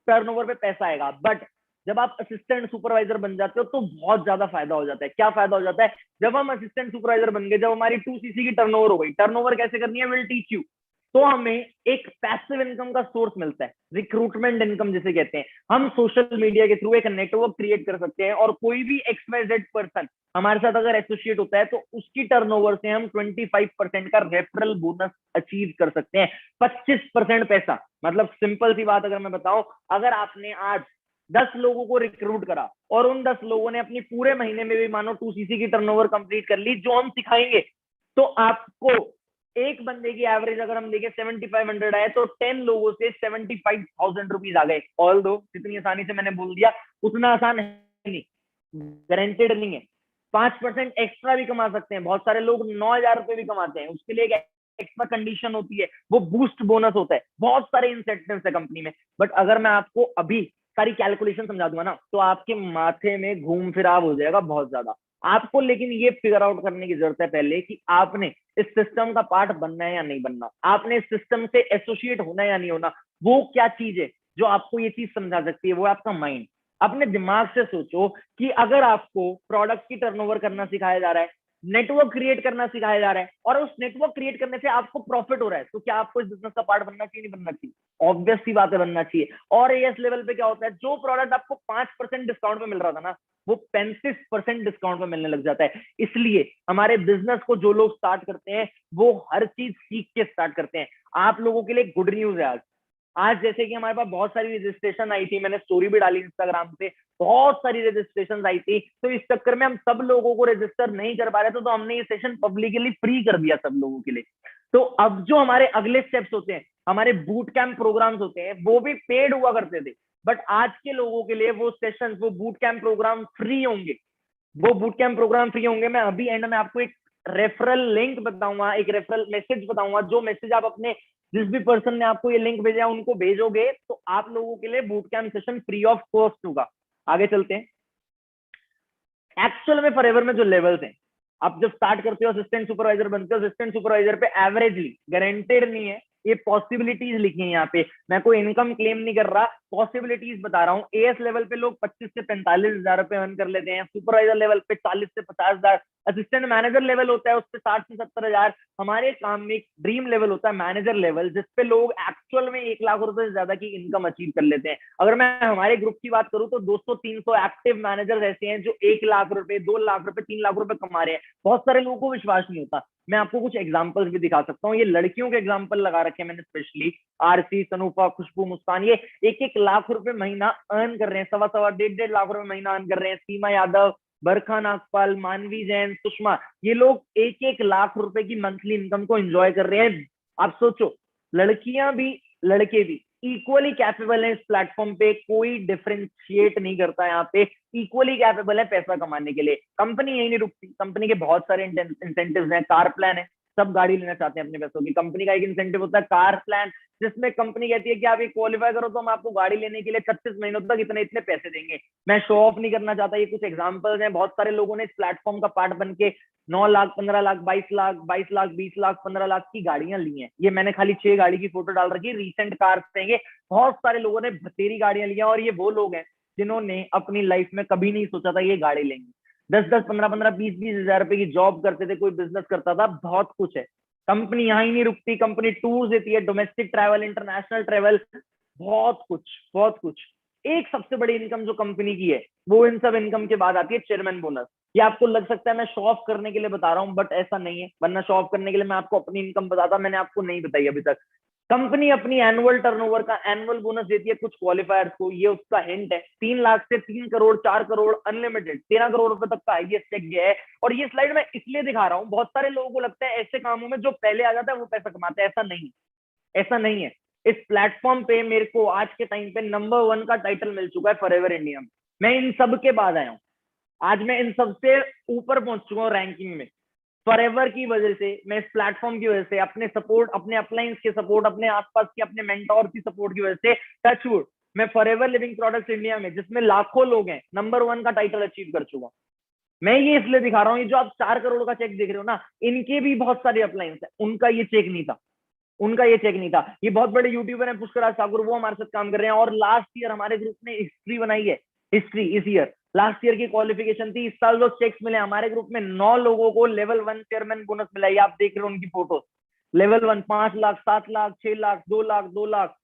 S2: टर्नओवर पे पैसा आएगा। बट जब आप असिस्टेंट सुपरवाइजर बन जाते हो तो बहुत ज्यादा फायदा हो जाता है। क्या फायदा हो जाता है? जब हम असिस्टेंट सुपरवाइजर बन गए, जब हमारी 2 सीसी की टर्नओवर हो गई, टर्नओवर कैसे करनी है विल टीच यू, तो हमें एक पैसिव इनकम का सोर्स मिलता है, रिक्रूटमेंट इनकम जिसे कहते हैं। हम सोशल मीडिया के थ्रू एक नेटवर्क क्रिएट कर सकते हैं और कोई भी XYZ पर्सन हमारे साथ अगर एसोसिएट होता है तो उसकी टर्नओवर से हम 25% का रेफरल बोनस अचीव कर सकते हैं। 25% पैसा, मतलब सिंपल सी बात अगर मैं बताऊं, अगर आपने आज 10 लोगों को रिक्रूट करा और उन 10 लोगों ने अपनी पूरे महीने में भी मानो 2 सीसी की टर्नओवर कंप्लीट कर ली, जो हम सिखाएंगे, तो आपको एक बंदे की एवरेज अगर हम देखें 7500 आए तो 10 लोगों से 75,000 रुपीज आ गए। ऑल दो जितनी आसानी से मैंने बोल दिया उतना आसान है नहीं, गारंटेड नहीं है। 5% एक्स्ट्रा भी कमा सकते हैं, बहुत सारे लोग 9,000 रुपए भी कमाते हैं, उसके लिए एक एक्स्ट्रा कंडीशन होती है, वो बूस्ट बोनस होता है, बहुत सारे इंसेंटिव्स है कंपनी में। बट अगर मैं आपको अभी सारी कैलकुलेशन समझा दूंगा ना तो आपके माथे में घूम फिराव हो जाएगा बहुत ज्यादा। आपको लेकिन ये फिगर आउट करने की जरूरत है पहले कि आपने इस सिस्टम का पार्ट बनना है या नहीं बनना, आपने इस सिस्टम से एसोसिएट होना है या नहीं होना। वो क्या चीज है जो आपको ये चीज समझा सकती है? वो है आपका माइंड। अपने दिमाग से सोचो कि अगर आपको प्रोडक्ट की टर्नओवर करना सिखाया जा रहा है, नेटवर्क क्रिएट करना सिखाया जा रहा है और उस नेटवर्क क्रिएट करने से आपको प्रॉफिट हो रहा है, तो क्या आपको इस बिजनेस का पार्ट बनना चाहिए? नहीं बनना चाहिए? ऑब्वियस सी बात है, बनना चाहिए। और एएस लेवल पे क्या होता है, जो प्रोडक्ट आपको 5% डिस्काउंट पे मिल रहा था ना, वो 35% डिस्काउंट पे मिलने लग जाता है। इसलिए हमारे बिजनेस को जो लोग स्टार्ट करते हैं वो हर चीज सीख के स्टार्ट करते हैं। आप लोगों के लिए गुड न्यूज है आज जैसे कि हमारे पास बहुत सारी रजिस्ट्रेशन आई थी, मैंने स्टोरी भी डाली इंस्टाग्राम पे, बहुत सारी रजिस्ट्रेशन आई थी, तो इस चक्कर में हम सब लोगों को रजिस्टर नहीं कर पा रहे थे, तो हमने ये सेशन पब्लिकली फ्री कर दिया सब लोगों के लिए। तो अब जो हमारे अगले स्टेप्स होते हैं, हमारे बूट कैंप प्रोग्राम्स होते हैं, वो भी पेड हुआ करते थे, बट आज के लोगों के लिए वो सेशन, वो बूट कैंप प्रोग्राम फ्री होंगे। वो बूट कैंप प्रोग्राम फ्री होंगे। मैं अभी एंड में आपको एक रेफरल लिंक बताऊंगा, एक रेफरल मैसेज बताऊंगा, जो मैसेज आप अपने जिस भी पर्सन ने आपको ये लिंक भेजा उनको भेजोगे तो आप लोगों के लिए boot camp session free of cost होगा। आगे चलते हैं। एक्चुअल में फॉरएवर में जो लेवल्स हैं, आप जब स्टार्ट करते हो असिस्टेंट सुपरवाइजर बनते हो, असिस्टेंट सुपरवाइजर पे एवरेजली, गारंटेड नहीं है, ये पॉसिबिलिटीज लिखी है यहाँ पे, मैं कोई इनकम क्लेम नहीं कर रहा, पॉसिबिलिटीज बता रहा हूँ। एएस लेवल पे लोग 25 से 45 हजार रुपए अर्न कर लेते हैं, सुपरवाइजर लेवल पे 40 से 50 हजार, असिस्टेंट मैनेजर लेवल होता है उस पर 60 से 70 हजार। हमारे काम में एक ड्रीम लेवल होता है मैनेजर लेवल, जिसपे लोग एक्चुअल में 1 लाख रुपए से ज्यादा की इनकम अचीव कर लेते हैं। अगर मैं हमारे ग्रुप की बात करूं तो 200-300 एक्टिव मैनेजर्स ऐसे हैं जो 1 लाख रुपए, 2 लाख रुपए, 3 लाख रुपए कमा रहे हैं। बहुत सारे लोगों को विश्वास नहीं होता। मैं आपको कुछ एग्जांपल्स भी दिखा सकता हूँ। ये लड़कियों के एग्जांपल लगा रखे हैं मैंने स्पेशली। आरसी, सनूफा, खुशबू, मुस्कान, ये 1-1 लाख रुपए महीना अर्न कर रहे हैं, 1.25, 1.5 लाख रुपए महीना अर्न कर रहे हैं। सीमा यादव, बरखा नागपाल, मानवी जैन, सुषमा, ये लोग 1-1 लाख रुपए की मंथली इनकम को एंजॉय कर रहे हैं। आप सोचो, लड़कियां भी लड़के भी इक्वली कैपेबल है इस प्लेटफॉर्म पे, कोई डिफरेंशिएट नहीं करता यहाँ पे, इक्वली कैपेबल है पैसा कमाने के लिए। कंपनी यही नहीं रुकती, कंपनी के बहुत सारे इंसेंटिव्स हैं। कार प्लान है, सब गाड़ी लेना चाहते हैं अपने पैसों की। कंपनी का एक इंसेंटिव होता है कार प्लान, जिसमें कंपनी कहती है कि आप ये क्वालिफाई करो तो हम आपको गाड़ी लेने के लिए 36 महीनों तक इतने इतने पैसे देंगे। मैं शो ऑफ नहीं करना चाहता, ये कुछ एग्जांपल्स हैं। बहुत सारे लोगों ने इस प्लेटफॉर्म का पार्ट बन के 9 लाख, 15 लाख, 22 लाख, 22 लाख, 20 लाख, 15 लाख की गाड़ियां ली हैं। ये मैंने खाली 6 गाड़ी की फोटो डाल रखी है, रिसेंट कार्स हैं। बहुत सारे लोगों ने बतेरी गाड़ियां ली हैं, और ये वो लोग हैं जिन्होंने अपनी लाइफ में कभी नहीं सोचा था ये गाड़ी लेंगे। 10-10, 15-15, 20-20 हजार रुपए की जॉब करते थे, कोई बिजनेस करता था, बहुत कुछ है। कंपनी यहां ही नहीं रुकती, कंपनी टूर्स देती है, डोमेस्टिक ट्रैवल, इंटरनेशनल ट्रैवल, बहुत कुछ बहुत कुछ। एक सबसे बड़ी इनकम जो कंपनी की है, वो इन सब इनकम के बाद आती है चेयरमैन बोनस। ये आपको लग सकता है मैं शो ऑफ करने के लिए बता रहा हूं, बट ऐसा नहीं है। वरना शो ऑफ करने के लिए मैं आपको अपनी इनकम बताता, मैंने आपको नहीं बताई अभी तक। कंपनी अपनी एनुअल टर्नओवर का एनुअल बोनस देती है कुछ क्वालिफायर्स को, ये उसका हिंट है। 3 लाख से 3 करोड़, 4 करोड़, अनलिमिटेड 13 करोड़ रुपए तक का हाईएस्ट चेक गया है। और ये स्लाइड मैं इसलिए दिखा रहा हूँ, बहुत सारे लोगों को लगता है ऐसे कामों में जो पहले आ जाता है वो पैसा कमाते हैं। ऐसा नहीं, ऐसा नहीं है। इस प्लेटफॉर्म पे मेरे को आज के टाइम पे नंबर 1 का टाइटल मिल चुका है फॉरएवर इंडिया में। मैं इन सब के बाद आया हूँ, आज मैं इन सबसे ऊपर पहुंच चुका हूँ रैंकिंग में, फॉरएवर की वजह से। मैं इस प्लेटफॉर्म की वजह से, अपने सपोर्ट, अपने अपलाइंस के सपोर्ट, अपने आसपास के अपने मेंटोर की सपोर्ट की वजह से, टचवुड, मैं फॉरएवर लिविंग प्रोडक्ट्स इंडिया में, जिसमें लाखों लोग हैं, नंबर 1 का टाइटल अचीव कर चुका हूं। मैं ये इसलिए दिखा रहा हूँ, ये जो आप 4 करोड़ का चेक देख रहे हो ना, इनके भी बहुत सारे अपलाइंस है, उनका ये चेक नहीं था, उनका ये चेक नहीं था। ये बहुत बड़े यूट्यूबर हैं, पुष्कराज ठाकुर, वो हमारे साथ काम कर रहे हैं। और लास्ट ईयर हमारे ग्रुप ने हिस्ट्री बनाई है, हिस्ट्री इस ईयर। लास्ट ईयर की क्वालिफिकेशन थी, इस साल जो चेक्स मिले हमारे ग्रुप में 9 लोगों को लेवल 1 चेयरमैन बोनस मिला है। आप देख रहे हो उनकी फोटो, लेवल 1 5 लाख, 7 लाख, 6 लाख, 2 लाख, 2 लाख,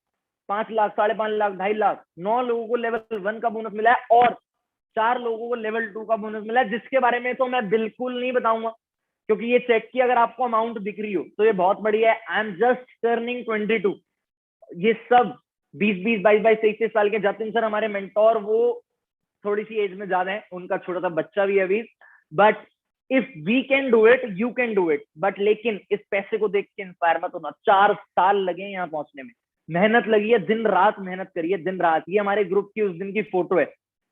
S2: 5 लाख, 5.5 लाख, 2.5 लाख। 9 लोगों को लेवल 1 का बोनस मिला है, और 4 लोगों को लेवल 2 का बोनस मिला है, जिसके बारे में तो मैं बिल्कुल नहीं बताऊंगा, क्योंकि ये चेक की अगर आपको अमाउंट दिख रही हो तो ये बहुत बड़ी है। I am just turning 22। ये सब 20-20, 22-22, 23 साल के जतिन सर हमारे मेंटोर, वो थोड़ी सी एज में ज्यादा है, उनका छोटा सा बच्चा भी है अभी। But if we can do it, you can do it. But लेकिन इस पैसे को देख के इंस्पायर मत होना। 4 साल लगे यहाँ पहुंचने में, मेहनत लगी है, दिन रात मेहनत करी है, दिन रात। ये हमारे ग्रुप की उस दिन की फोटो है,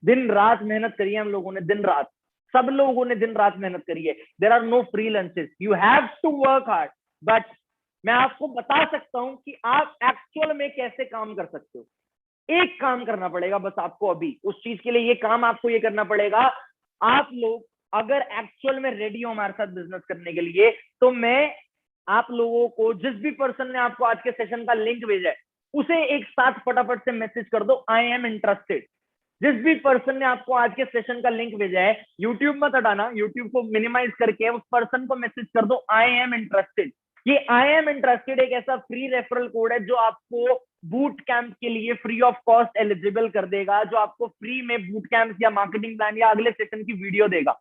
S2: दिन रात मेहनत करी है हम लोगों ने, दिन रात, सब लोगों ने दिन रात मेहनत करी है। There are no free lunches, you have to work hard. But मैं आपको बता सकता हूं कि आप एक्चुअल में कैसे काम कर सकते हो। एक काम करना पड़ेगा बस आपको अभी, उस चीज के लिए ये काम आपको ये करना पड़ेगा। आप लोग अगर एक्चुअल में रेडी हो हमारे साथ बिजनेस करने के लिए, तो मैं आप लोगों को, जिस भी पर्सन ने आपको आज के सेशन का लिंक भेजा है, उसे एक साथ फटाफट से मैसेज कर दो, आई एम इंटरेस्टेड। जिस भी पर्सन ने आपको आज के सेशन का लिंक भेजा है, यूट्यूब मत हटाना, यूट्यूब को मिनिमाइज करके उस पर्सन को मैसेज कर दो, आई एम इंटरेस्टेड। ये आई एम इंटरेस्टेड एक ऐसा फ्री रेफरल कोड है जो आपको बूट कैंप के लिए फ्री ऑफ कॉस्ट एलिजिबल कर देगा, जो आपको फ्री में बूट कैंप या मार्केटिंग प्लान या अगले सेशन की वीडियो देगा।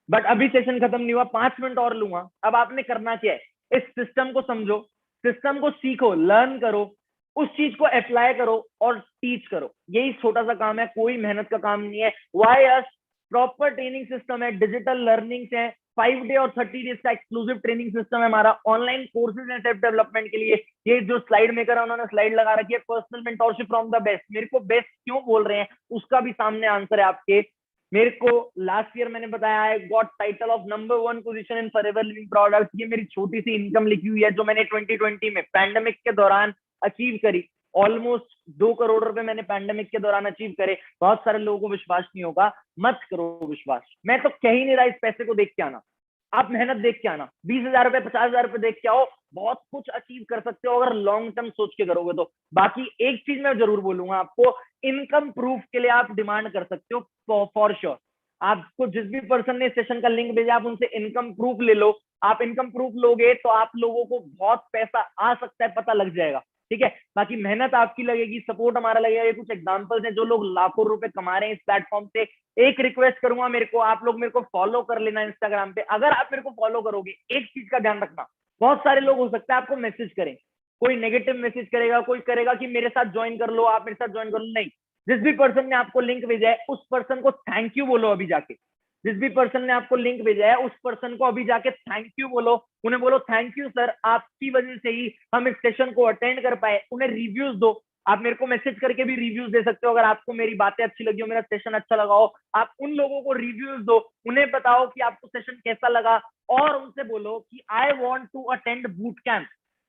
S2: बट अभी सेशन खत्म नहीं हुआ, 5 मिनट और लूंगा। अब आपने करना क्या है, इस सिस्टम को समझो, सिस्टम को सीखो, लर्न करो, उस चीज को अप्लाई करो और टीच करो। यही छोटा सा काम है, कोई मेहनत का काम नहीं है। वाई प्रॉपर ट्रेनिंग सिस्टम है, डिजिटल लर्निंग है, 5 डे और 30 डेज का एक्सक्लूसिव ट्रेनिंग सिस्टम है हमारा, ऑनलाइन कोर्सेज हैं सेल्फ डेवलपमेंट के लिए। ये जो स्लाइड मेकर है उन्होंने स्लाइड लगा रखी है, personal mentorship from the best. मेरे को बेस्ट क्यों बोल रहे हैं उसका भी सामने आंसर है आपके। मेरे को लास्ट ईयर मैंने बताया है, got title of number 1 position in forever Living products. ये मेरी छोटी सी इनकम लिखी हुई है जो मैंने 2020 में पैंडेमिक के दौरान अचीव करी। ऑलमोस्ट 2 करोड़ रुपए मैंने पैंडेमिक के दौरान अचीव करे। बहुत सारे लोगों को विश्वास नहीं होगा, मत करो विश्वास। मैं तो कह ही नहीं रहा इस पैसे को देख के आना, आप मेहनत देख के आना। 20,000 रुपए, 50,000 रुपए देख के आओ, बहुत कुछ अचीव कर सकते हो अगर लॉन्ग टर्म सोच के करोगे तो। बाकी एक चीज मैं जरूर बोलूंगा आपको, इनकम प्रूफ के लिए आप डिमांड कर सकते हो फॉर श्योर। आपको जिस भी पर्सन ने सेशन का लिंक भेजा आप उनसे इनकम प्रूफ ले लो। आप इनकम प्रूफ लोगे तो आप लोगों को बहुत पैसा आ सकता है, पता लग जाएगा, ठीक है। बाकी मेहनत आपकी लगेगी, सपोर्ट हमारा लगेगा। ये कुछ एग्जांपल्स हैं जो लोग लाखों रुपए कमा रहे हैं इस प्लेटफॉर्म से। एक रिक्वेस्ट करूंगा, मेरे को आप लोग मेरे को फॉलो कर लेना इंस्टाग्राम पे। अगर आप मेरे को फॉलो करोगे, एक चीज का ध्यान रखना, बहुत सारे लोग हो सकता है आपको मैसेज करें, कोई नेगेटिव मैसेज करेगा, कोई करेगा कि मेरे साथ ज्वाइन कर लो, आप मेरे साथ ज्वाइन कर लो। नहीं, जिस भी पर्सन ने आपको लिंक भेजा है उस पर्सन को थैंक यू बोलो अभी जाके। जिस भी पर्सन ने आपको लिंक भेजा है उस पर्सन को अभी जाके थैंक यू बोलो। उन्हें बोलो थैंक यू सर, आपकी वजह से ही हम इस सेशन को अटेंड कर पाए। उन्हें रिव्यूज दो, आप मेरे को मैसेज करके भी रिव्यूज दे सकते हो। अगर आपको मेरी बातें अच्छी लगी हो, मेरा सेशन अच्छा लगा हो, आप उन लोगों को रिव्यूज दो, उन्हें बताओ कि आपको सेशन कैसा लगा, और उनसे बोलो कि I want to attend boot camp.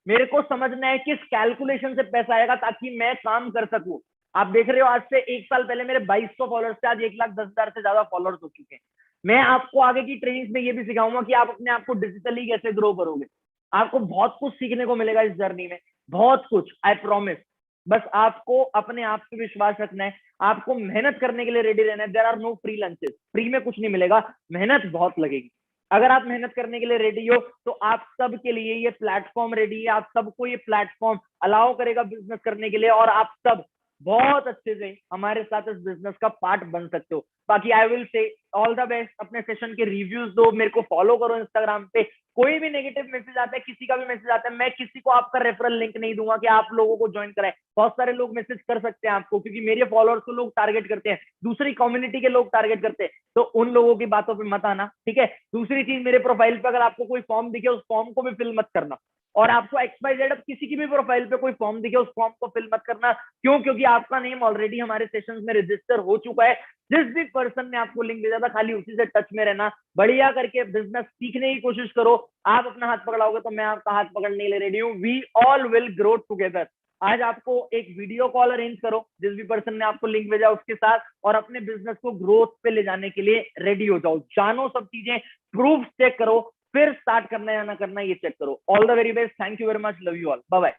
S2: मेरे को समझना है किस कैलकुलेशन से पैसा आएगा ताकि मैं काम कर सकूं। आप देख रहे हो आज से 1 साल पहले मेरे 2200 फॉलोअर्स थे, आज 1,10,000 से ज्यादा फॉलोअर्स हो चुके हैं। मैं आपको आगे की ट्रेनिंग में ये भी सिखाऊंगा कि आप अपने आप को डिजिटली कैसे ग्रो करोगे। आपको बहुत कुछ सीखने को मिलेगा इस जर्नी में, बहुत कुछ, आई प्रॉमिस। बस आपको अपने आप पे विश्वास रखना है, आपको मेहनत करने के लिए रेडी रहना है। There are no free lunches, free में कुछ नहीं मिलेगा, मेहनत बहुत लगेगी। अगर आप मेहनत करने के लिए रेडी हो तो आप सब के लिए ये प्लेटफॉर्म रेडी है। आप सबको ये प्लेटफॉर्म अलाउ करेगा बिजनेस करने के लिए, और आप सब बहुत अच्छे से हमारे साथ इस बिजनेस का पार्ट बन सकते हो। बाकी I will say all the best. अपने सेशन के रिव्यूज दो, मेरे को फॉलो करो इंस्टाग्राम पे। कोई भी नेगेटिव मैसेज आता है, किसी का भी मैसेज आता है, मैं किसी को आपका रेफरल लिंक नहीं दूंगा कि आप लोगों को ज्वाइन कराए। बहुत सारे लोग मैसेज कर सकते हैं आपको, क्योंकि मेरे फॉलोअर्स को लोग टारगेट करते हैं, दूसरी कम्युनिटी के लोग टारगेट करते हैं, तो उन लोगों की बातों पे मत आना, ठीक है। दूसरी चीज, मेरे प्रोफाइल पे अगर आपको कोई फॉर्म दिखे उस फॉर्म को भी फिल मत करना, और आपको XYZ किसी की भी प्रोफाइल पे कोई फॉर्म दिखे उस फॉर्म को फिल मत करना। क्यों? क्योंकि आपका नेम ऑलरेडी हमारे सेशंस में रजिस्टर हो चुका है। जिस भी पर्सन ने आपको लिंक भेजा था, खाली उसी से टच में रहना, बढ़िया करके बिजनेस सीखने की कोशिश करो। आप अपना हाथ पकड़ाओगे तो मैं आपका हाथ पकड़ने के लिए रेडी हूँ। We all will grow together. आज आपको एक वीडियो कॉल अरेंज करो जिस भी पर्सन ने आपको लिंक भेजा उसके साथ, और अपने बिजनेस को ग्रोथ पे ले जाने के लिए रेडी हो जाओ। जानो सब चीजें, प्रूफ चेक करो, फिर स्टार्ट करना है या ना करना ये चेक करो। All the very best, thank you very much, love you all, bye bye.